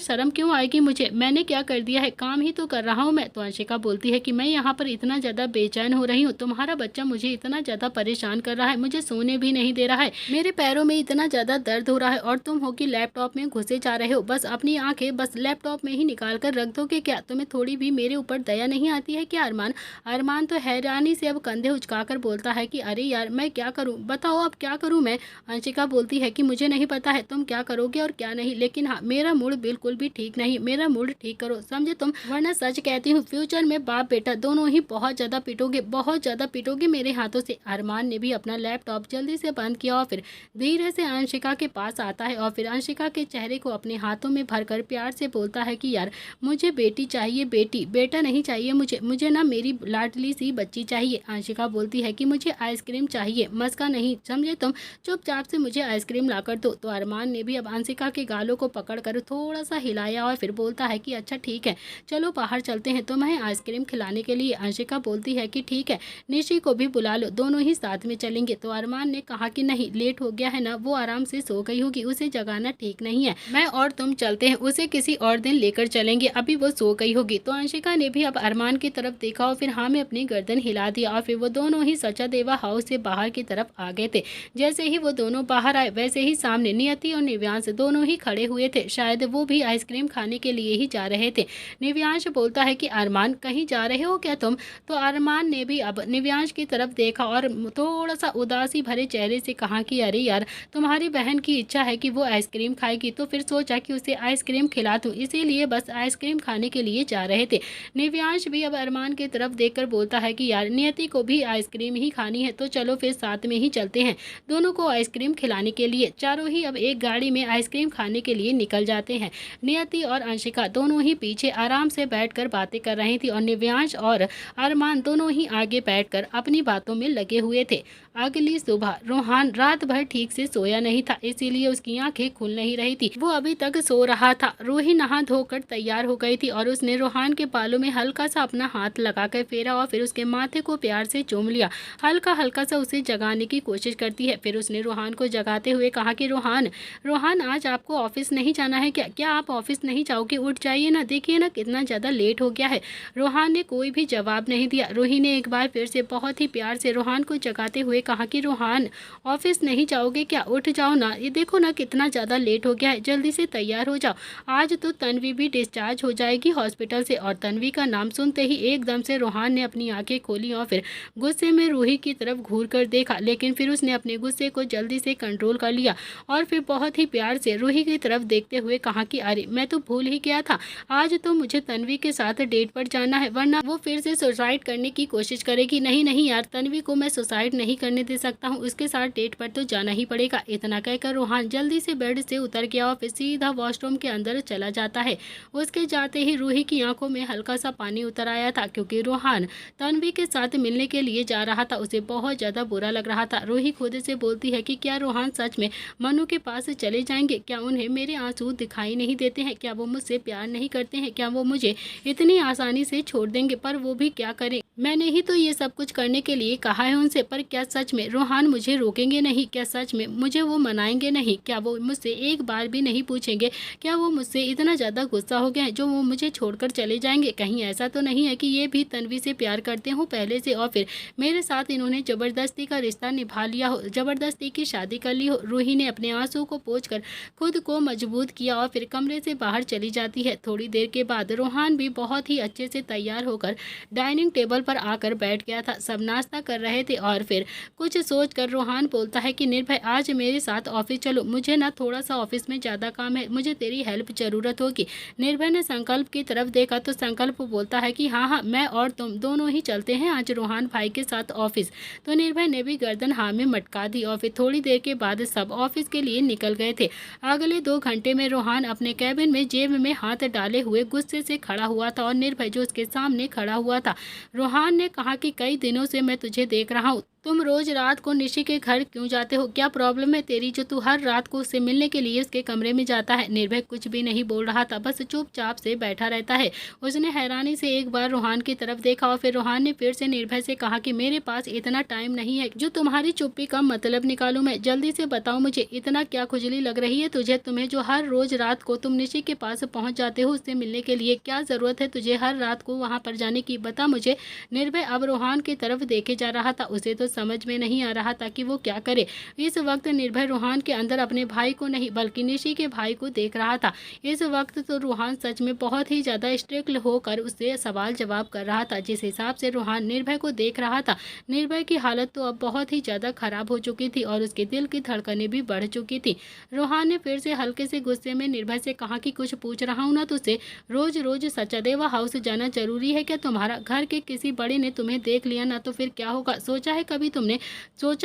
शर्म क्यों आएगी मुझे, मैंने क्या कर दिया है, काम ही तो कर रहा हूँ मैं। तो अंशिका बोलती है कि मैं यहाँ पर इतना ज़्यादा बेचैन हो रही हूँ, तुम्हारा बच्चा मुझे इतना ज़्यादा परेशान कर रहा है, मुझे सोने भी नहीं दे रहा है, मेरे पैरों में इतना ज़्यादा दर्द हो रहा है और तुम हो कि लैपटॉप में घुसे जा रहे हो, बस अपनी आंखें बस लैपटॉप में ही निकाल कर रख दोगे क्या? तुम्हें थोड़ी भी मेरे ऊपर दया नहीं आती है क्या अरमान? अरमान तो हैरानी से अब कंधे उचकाकर बोलता है कि अरे यार मैं क्या करूँ, बताओ अब क्या करूँ मैं? अंशिका बोलती है कि मुझे नहीं पता है तुम क्या करोगे और क्या नहीं, लेकिन हाँ मेरा मूड बिल्कुल भी ठीक नहीं, मेरा मूड ठीक करो समझे तुम, वरना सच कहती हूँ फ्यूचर में बाप बेटा दोनों ही बहुत ज़्यादा पिटोगे, बहुत ज़्यादा पिटोगे मेरे हाथों से। अरमान ने भी अपना लैपटॉप जल्दी से बंद किया और फिर धीरे से अंशिका के पास आता है और फिर अंशिका के चेहरे को अपने हाथों में भरकर प्यार से बोलता है कि यार मुझे बेटी चाहिए, बेटी, बेटा नहीं चाहिए मुझे ना मेरी लाडली सी बच्ची चाहिए। अंशिका बोलती है कि मुझे आइसक्रीम चाहिए, मस्का नहीं समझे तुम, चुपचाप से मुझे आइसक्रीम लाकर दो। तो अरमान ने भी अब अंशिका के गालों को पकड़कर थोड़ा सा हिलाया और फिर बोलता है कि अच्छा ठीक है, चलो बाहर चलते हैं तुम्हें आइसक्रीम खिलाने के लिए। अंशिका बोलती है कि ठीक है, निशी को भी बुला लो, दोनों ही साथ में चलेंगे। तो अरमान ने कहा कि नहीं, लेट हो गया है ना, वो आराम से सो गई होगी, उसे जगाना ठीक नहीं है, मैं और तुम चलते हैं, उसे किसी और दिन लेकर चलेंगे, अभी वो सो गई होगी। तो अंशिका ने भी अब अरमान की तरफ देखा और फिर हाँ में अपनी गर्दन हिला दिया और फिर वो दोनों ही सचादेवा हाउस से बाहर की तरफ आ गए थे। जैसे ही वो दोनों बाहर आए वैसे ही सामने नियति और निव्यांश दोनों ही खड़े हुए थे, शायद वो भी आइसक्रीम खाने के लिए ही जा रहे थे। निव्यांश बोलता है कि अरमान कहीं जा रहे हो क्या तुम? तो अरमान ने भी अब निव्यांश की तरफ देखा और थोड़ा सा उदासी भरे चेहरे से कहा कि अरे यार, तुम्हारी बहन की इच्छा है कि वो आइसक्रीम खाएगी, तो फिर सोचा कि उसे आइसक्रीम खिला दूं, इसीलिए बस आइसक्रीम खाने के लिए जा रहे थे। निव्यांश भी अब अरमान की तरफ देखकर बोलता है कि यार नियति को भी आइसक्रीम ही खानी है, तो चलो फिर साथ में ही चलते हैं दोनों को आइसक्रीम खिलाने के लिए। चारों ही अब एक गाड़ी में आइसक्रीम खाने के लिए निकल जाते हैं। नियति और अंशिका दोनों ही पीछे आराम से बैठकर बातें कर रही थी और निव्यांश और अरमान दोनों ही आगे बैठकर अपनी बातों में लगे हुए थे। अगली सुबह रोहान रात भर ठीक से सोया नहीं था, इसीलिए उसकी आंखें खुल नहीं रही थी, वो अभी तक सो रहा था। रूही नहा धोकर तैयार हो गई थी और उसने रोहान के बालों में हल्का सा अपना हाथ लगाकर फेरा और फिर उसके माथे को प्यार से चूम लिया, हल्का हल्का सा उसे जगाने की कोशिश करती है। फिर उसने रोहान को जगाते हुए कहा कि रोहान, रोहान आज आपको ऑफिस नहीं जाना है क्या? क्या आप ऑफिस नहीं जाओगे? उठ जाइए ना, देखिए ना कितना ज़्यादा लेट हो गया है। रोहान ने कोई भी जवाब नहीं दिया। रूही ने एक बार फिर से बहुत ही प्यार से रोहान को जगाते हुए कहा कि रोहान, ऑफिस नहीं जाओगे क्या? उठ जाओ ना, ये देखो ना कितना ज़्यादा लेट हो गया है, जल्दी से तैयार हो जाओ, आज तो तन्वी भी डिस्चार्ज हो जाएगी हॉस्पिटल से। और तन्वी का नाम सुनते ही एकदम से रोहान ने अपनी आंखें खोली और फिर गुस्से में रूही की तरफ घूर कर देखा, लेकिन फिर उसने अपने गुस्से को जल्दी से कंट्रोल कर लिया और फिर बहुत ही प्यार से रूही की तरफ देखते हुए कहा कि अरे मैं तो भूल ही गया था, आज तो मुझे तन्वी के साथ डेट पर जाना है, वरना वो फिर से सुसाइड करने की कोशिश करेगी। नहीं नहीं यार, तन्वी को मैं सुसाइड नहीं करने दे सकता हूँ, उसके साथ डेट पर तो जाना ही पड़ेगा। इतना कहकर रोहान जल्दी से बेड से उतर गया और फिर सीधा वॉशरूम के अंदर चला जाता है। उसके जाते ही रूही की आंखों में हल्का सा पानी उतर आया था, क्योंकि रोहान तन्वी के साथ मिलने के लिए जा रहा था, उसे बहुत ज़्यादा बुरा लग रहा था। रूही खुद से बोलती है कि क्या रोहान सच में मनु के पास चले जाएंगे? क्या उन्हें मेरे आंसू दिखाई नहीं देते हैं? क्या वो मुझसे प्यार नहीं करते हैं? क्या वो मुझे इतनी आसानी से छोड़ देंगे? पर वो भी क्या करें, मैंने ही तो ये सब कुछ करने के लिए कहा है उनसे, पर क्या सच में रोहान मुझे रोकेंगे नहीं? क्या सच में मुझे वो मनाएंगे नहीं? क्या वो मुझसे एक बार भी नहीं पूछेंगे? क्या वो मुझसे इतना ज़्यादा गुस्सा हो गए हैं जो वो मुझे छोड़कर चले जाएंगे? कहीं ऐसा तो नहीं है कि ये भी तन्वी से प्यार करते हो पहले से और फिर मेरे साथ इन्होंने ज़बरदस्ती का रिश्ता निभा लिया हो, ज़बरदस्ती की शादी कर ली हो? रूही ने अपने आंसू को पोंछकर खुद को मजबूत किया और फिर कमरे से बाहर चली जाती है। थोड़ी देर के बाद रोहान भी बहुत ही अच्छे से तैयार होकर डाइनिंग टेबल पर आकर बैठ गया था। सब नाश्ता कर रहे थे और फिर कुछ सोचकर रोहान बोलता है कि निर्भय आज मेरे साथ ऑफिस चलो, मुझे ना थोड़ा सा ऑफिस में ज़्यादा काम है, मुझे तेरी हेल्प ज़रूरत होगी। निर्भय ने संकल्प की तरफ देखा तो संकल्प बोलता है कि हाँ हाँ, मैं और तुम दोनों ही चलते हैं आज रोहान भाई के साथ ऑफिस। तो निर्भय ने भी गर्दन हाँ में मटका दी और फिर थोड़ी देर के बाद सब ऑफिस के लिए निकल गए थे। अगले 2 घंटे में रोहान अपने कैबिन में जेब में हाथ डाले हुए गुस्से से खड़ा हुआ था और निर्भय जो उसके सामने खड़ा हुआ था। रोहान ने कहा कि कई दिनों से मैं तुझे देख रहा हूँ, तुम रोज रात को निशी के घर क्यों जाते हो? क्या प्रॉब्लम है तेरी जो तू हर रात को उससे मिलने के लिए उसके कमरे में जाता है? निर्भय कुछ भी नहीं बोल रहा था, बस चुपचाप से बैठा रहता है। उसने हैरानी से एक बार रोहान की तरफ देखा और फिर रोहान ने फिर से निर्भय से कहा कि मेरे पास इतना टाइम नहीं है जो तुम्हारी चुप्पी का मतलब निकालूं मैं, जल्दी से बताओ मुझे इतना क्या खुजली लग रही है तुझे? तुम्हें जो हर रोज रात को तुम निशी के पास पहुँच जाते हो उससे मिलने के लिए, क्या ज़रूरत है तुझे हर रात को वहाँ पर जाने की? बता मुझे। निर्भय अब रोहान की तरफ देखे जा रहा था, उसे तो समझ में नहीं आ रहा था कि वो क्या करे। इस वक्त निर्भय रोहान के अंदर अपने भाई को नहीं बल्कि निशी के भाई को देख रहा था। इस वक्त तो रोहान सच में बहुत ही ज़्यादा स्ट्रिक्ट होकर उससे सवाल जवाब कर रहा था। जिस हिसाब से रोहान निर्भय को देख रहा था, निर्भय की हालत तो अब बहुत ही ज़्यादा खराब हो चुकी थी और उसके दिल की धड़कनें भी बढ़ चुकी थी। रोहान ने फिर से हल्के से गुस्से में निर्भय से कहा कि कुछ पूछ रहा हूँ ना तुझसे, रोज रोज सचादेवा हाउस जाना जरूरी है क्या तुम्हारा? घर के किसी बड़े ने तुम्हें देख लिया ना तो फिर क्या होगा? सोचा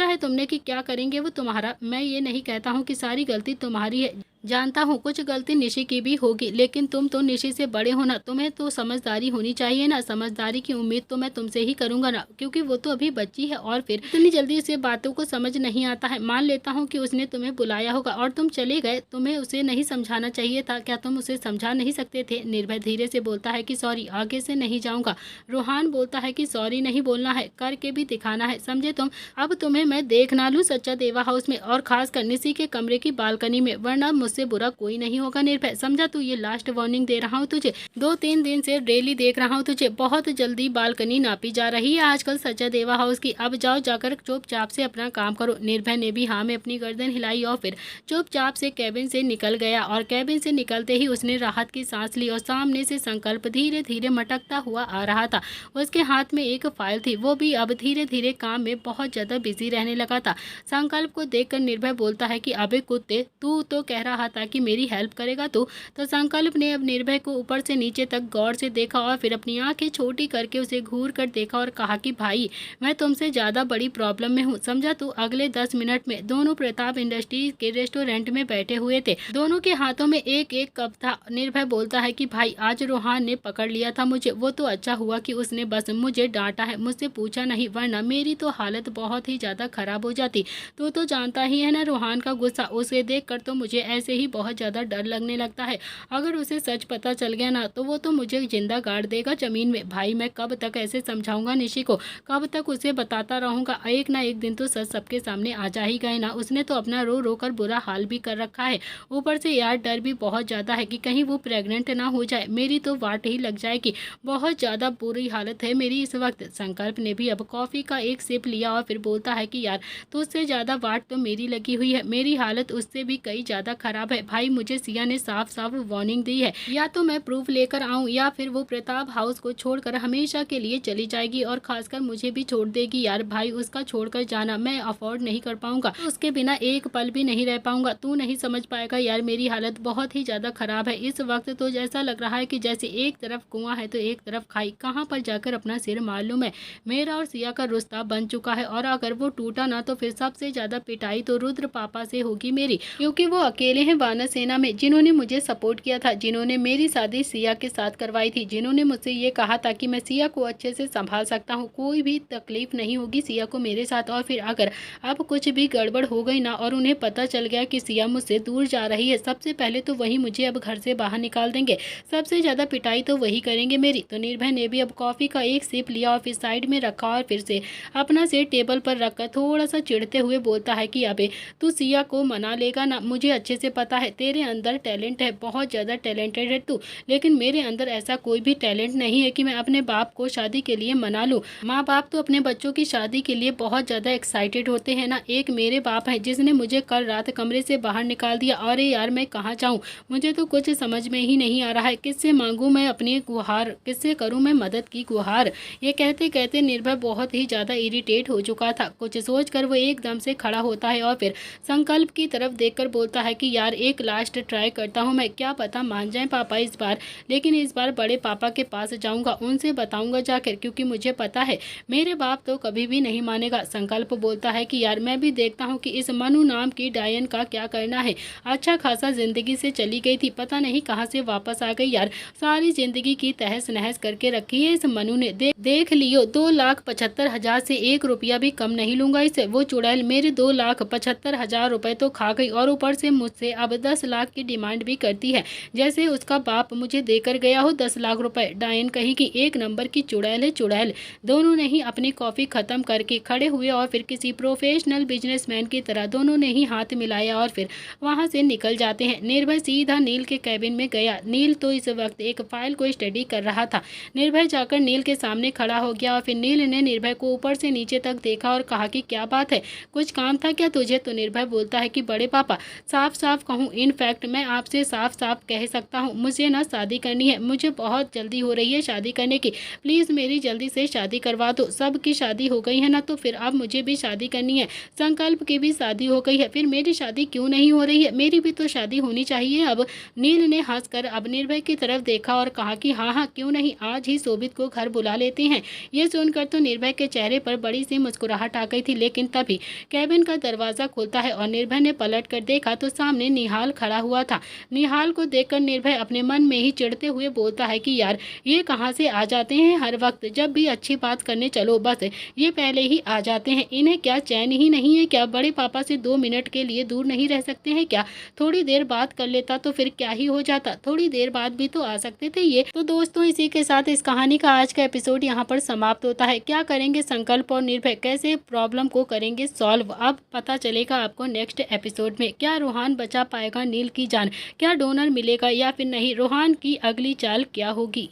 है तुमने कि क्या करेंगे वो तुम्हारा? मैं ये नहीं कहता हूँ कि सारी गलती तुम्हारी है, जानता हूँ कुछ गलती निशि की भी होगी, लेकिन तुम तो निशि से बड़े हो ना, तुम्हें तो समझदारी होनी चाहिए ना। समझदारी की उम्मीद तो मैं तुमसे ही करूंगा ना, क्योंकि वो तो अभी बच्ची है और फिर इतनी जल्दी उसे बातों को समझ नहीं आता है। मान लेता हूँ कि उसने तुम्हें बुलाया होगा और तुम चले गए, तुम्हें उसे नहीं समझाना चाहिए था। क्या तुम उसे समझा नहीं सकते थे? निर्भय धीरे से बोलता है कि सॉरी, आगे से नहीं जाऊंगा। रोहान बोलता है कि सॉरी नहीं बोलना है, करके भी दिखाना है, समझे तुम? अब तुम्हें मैं देख ना लूं सच्चा देवा हाउस में, और खास कर निशि के कमरे की बालकनी में, वरना मुझसे बुरा कोई नहीं होगा। निर्भय समझा तू? ये लास्ट वार्निंग दे रहा हूँ तुझे। 2-3 दिन से डेली देख रहा हूँ तुझे, बहुत जल्दी बालकनी नापी जा रही है आजकल सच्चा देवा हाउस की। अब जाओ, जाकर चुपचाप से अपना काम करो। निर्भय ने भी हाँ में अपनी गर्दन हिलाई और फिर चुपचाप से कैबिन से निकल गया। और कैबिन से निकलते ही उसने राहत की सांस ली और सामने से संकल्प धीरे धीरे मटकता हुआ आ रहा था। उसके हाथ में एक फाइल थी, वो भी अब धीरे धीरे काम में बहुत ज्यादा बिजी रहने लगा था। संकल्प को देखकर निर्भय बोलता है कि अबे कुत्ते, तू तो कह रहा था कि मेरी हेल्प करेगा तू। तो संकल्प ने अब निर्भय को ऊपर से नीचे तक गौर से देखा और फिर अपनी आंखें छोटी करके उसे घूर कर देखा और कहा कि भाई, मैं तुमसे ज्यादा बड़ी प्रॉब्लम में हूँ, समझा तू? अगले 10 मिनट में दोनों प्रताप इंडस्ट्रीज के रेस्टोरेंट में बैठे हुए थे। दोनों के हाथों में एक एक कप था। निर्भय बोलता है कि भाई, आज रोहान ने पकड़ लिया था मुझे, वो तो अच्छा हुआ कि उसने बस मुझे डांटा है, मुझसे पूछा नहीं, वरना मेरी तो हालत बहुत ही ज्यादा खराब हो जाती। तो जानता ही है ना रोहान का गुस्सा, उसे देखकर तो मुझे ऐसे ही बहुत ज्यादा डर लगने लगता है। अगर उसे सच पता चल गया ना, तो वो तो मुझे जिंदा गाड़ देगा जमीन में। भाई, मैं कब तक ऐसे समझाऊंगा निशि को, कब तक उसे बताता रहूंगा? एक ना एक दिन तो सच सबके सामने आ जा ही गए ना। उसने तो अपना रो रो कर बुरा हाल भी कर रखा है। ऊपर से यार डर भी बहुत ज्यादा है कि कहीं वो प्रेग्नेंट ना हो जाए, मेरी तो वाट ही लग जाएगी। बहुत ज्यादा बुरी हालत है मेरी इस वक्त। संकल्प ने भी अब कॉफी का एक सिप लिया और फिर बोलता है कि यार, तो उससे ज्यादा वाट तो मेरी लगी हुई है, मेरी हालत उससे भी कई ज्यादा खराब है। भाई, मुझे सिया ने साफ साफ वार्निंग दी है, या तो मैं प्रूफ लेकर आऊं या फिर वो प्रताप हाउस को छोड़कर हमेशा के लिए चली जाएगी, और खासकर मुझे भी छोड़ देगी। यार भाई, उसका छोड़कर जाना मैं अफोर्ड नहीं कर पाऊंगा, उसके बिना एक पल भी नहीं रह पाऊंगा। तू नहीं समझ पाएगा यार, मेरी हालत बहुत ही ज्यादा खराब है इस वक्त। तो ऐसा लग रहा है कि जैसे एक तरफ कुआं है तो एक तरफ खाई, कहाँ पर जाकर अपना सिर मार लूं मैं। मेरा और सिया का रिश्ता बन चुका है, और अगर वो टूटा ना, तो फिर सबसे ज्यादा पिटाई तो रुद्र पापा से होगी मेरी, क्योंकि वो अकेले हैं वानर सेना में जिन्होंने मुझे सपोर्ट किया था, जिन्होंने मेरी शादी सिया के साथ करवाई थी, जिन्होंने मुझसे ये कहा था कि मैं सिया को अच्छे से संभाल सकता हूँ, कोई भी तकलीफ नहीं होगी सिया को मेरे साथ। और फिर अगर अब कुछ भी गड़बड़ हो गई ना, और उन्हें पता चल गया कि सिया मुझसे दूर जा रही है, सबसे पहले तो वही मुझे अब घर से बाहर निकाल देंगे, सबसे ज्यादा पिटाई तो वही करेंगे मेरी। तो निर्भय ने भी अब कॉफी का एक सिप लिया और फिर साइड में रखा और फिर से अपना सिर टेबल पर रखकर थोड़ा सा चिढ़ते हुए बोलता है कि अबे, तू सिया को मना लेगा ना? मुझे अच्छे से पता है तेरे अंदर टैलेंट है, बहुत ज्यादा टैलेंटेड है तू, लेकिन मेरे अंदर ऐसा कोई भी टैलेंट नहीं है कि मैं अपने बाप को शादी के लिए मना लूं। माँ बाप तो अपने बच्चों की शादी के लिए बहुत ज्यादा एक्साइटेड होते हैं ना। एक मेरे बाप है जिसने मुझे कल रात कमरे से बाहर निकाल दिया। अरे यार, मैं कहाँ जाऊँ? मुझे तो कुछ समझ में ही नहीं आ रहा है, किससे मांगू मैं अपनी गुहार, किससे करूँ मैं मदद की गुहार? ये कहते कहते निर्भय बहुत ही ज्यादा इरिटेट हो चुका था। कुछ सोच कर वो एकदम से खड़ा होता है और फिर संकल्प की तरफ देखकर बोलता है कि यार, एक लास्ट ट्राई करता हूँ मैं, क्या पता मान जाए पापा इस बार, लेकिन इस बार बड़े पापा के पास जाऊंगा, उनसे बताऊंगा जाकर, क्योंकि मुझे पता है मेरे बाप तो कभी भी नहीं मानेगा। संकल्प बोलता है कि यार, मैं भी देखता हूँ कि इस मनु नाम की डायन का क्या करना है। अच्छा खासा जिंदगी से चली गई थी, पता नहीं कहाँ से वापस आ गई यार, सारी जिंदगी की तहस नहस करके रखी है इस मनु ने। देख लियो, 2,75,000 से 1 रुपया भी कम नहीं लूंगा इसे। वो चुड़ैल मेरे 2,75,000 रुपए तो खा गई, और ऊपर से मुझसे अब 10 लाख की डिमांड भी करती है, जैसे उसका बाप मुझे देकर गया हो 10 लाख रुपए। डायन कहीं की एक नंबर की चुड़ैल है चुड़ैल। दोनों ने ही अपनी कॉफी खत्म करके खड़े हुए और फिर किसी प्रोफेशनल बिजनेसमैन की तरह दोनों ने ही हाथ मिलाया और फिर वहां से निकल जाते हैं। निर्भय सीधा नील के कैबिन में गया। नील तो इस वक्त एक फाइल को स्टडी कर रहा था। निर्भय जाकर नील के सामने खड़ा हो गया और फिर नील ने निर्भय को ऊपर से नीचे तक देखा और कहा कि क्या बात है, कुछ काम था क्या तुझे? तो निर्भय बोलता है कि बड़े पापा, साफ साफ कहूँ, इनफैक्ट मैं आपसे साफ साफ कह सकता हूँ, मुझे ना शादी करनी है, मुझे बहुत जल्दी हो रही है शादी करने की, प्लीज मेरी जल्दी से शादी करवा दो। सबकी शादी हो गई है ना, तो फिर अब मुझे भी शादी करनी है। संकल्प की भी शादी हो गई है, फिर मेरी शादी क्यों नहीं हो रही है? मेरी भी तो शादी होनी चाहिए अब। नील ने हंसकर अब निर्भय की तरफ देखा और कहा कि हाँ हाँ क्यों नहीं, आज ही शोभित को घर बुला लेते हैं। ये सुनकर तो निर्भय के चेहरे पर बड़ी सी मुस्कुराहट आ गई थी, लेकिन तभी कैबिन का दरवाजा खुलता है और निर्भय ने पलट कर देखा तो सामने निहाल खड़ा हुआ था। निहाल को देखकर निर्भय अपने मन में ही चिढ़ते हुए बोलता है कि यार ये कहाँ से आ जाते हैं हर वक्त, जब भी अच्छी बात करने चलो बस ये पहले ही आ जाते हैं। इन्हें क्या चैन ही नहीं है क्या? बड़े पापा से 2 मिनट के लिए दूर नहीं रह सकते हैं क्या? थोड़ी देर बात कर लेता तो फिर क्या ही हो जाता, थोड़ी देर बाद भी तो आ सकते थे ये। तो दोस्तों इसी के साथ इस कहानी का आज का एपिसोड यहाँ पर समाप्त होता है। क्या करेंगे संकल्प और निर्भय, कैसे प्रॉब्लम को करेंगे सॉल्व, अब पता चलेगा आपको नेक्स्ट एपिसोड में। क्या रोहान बचा पाएगा नील की जान, क्या डोनर मिलेगा या फिर नहीं, रोहान की अगली चाल क्या होगी।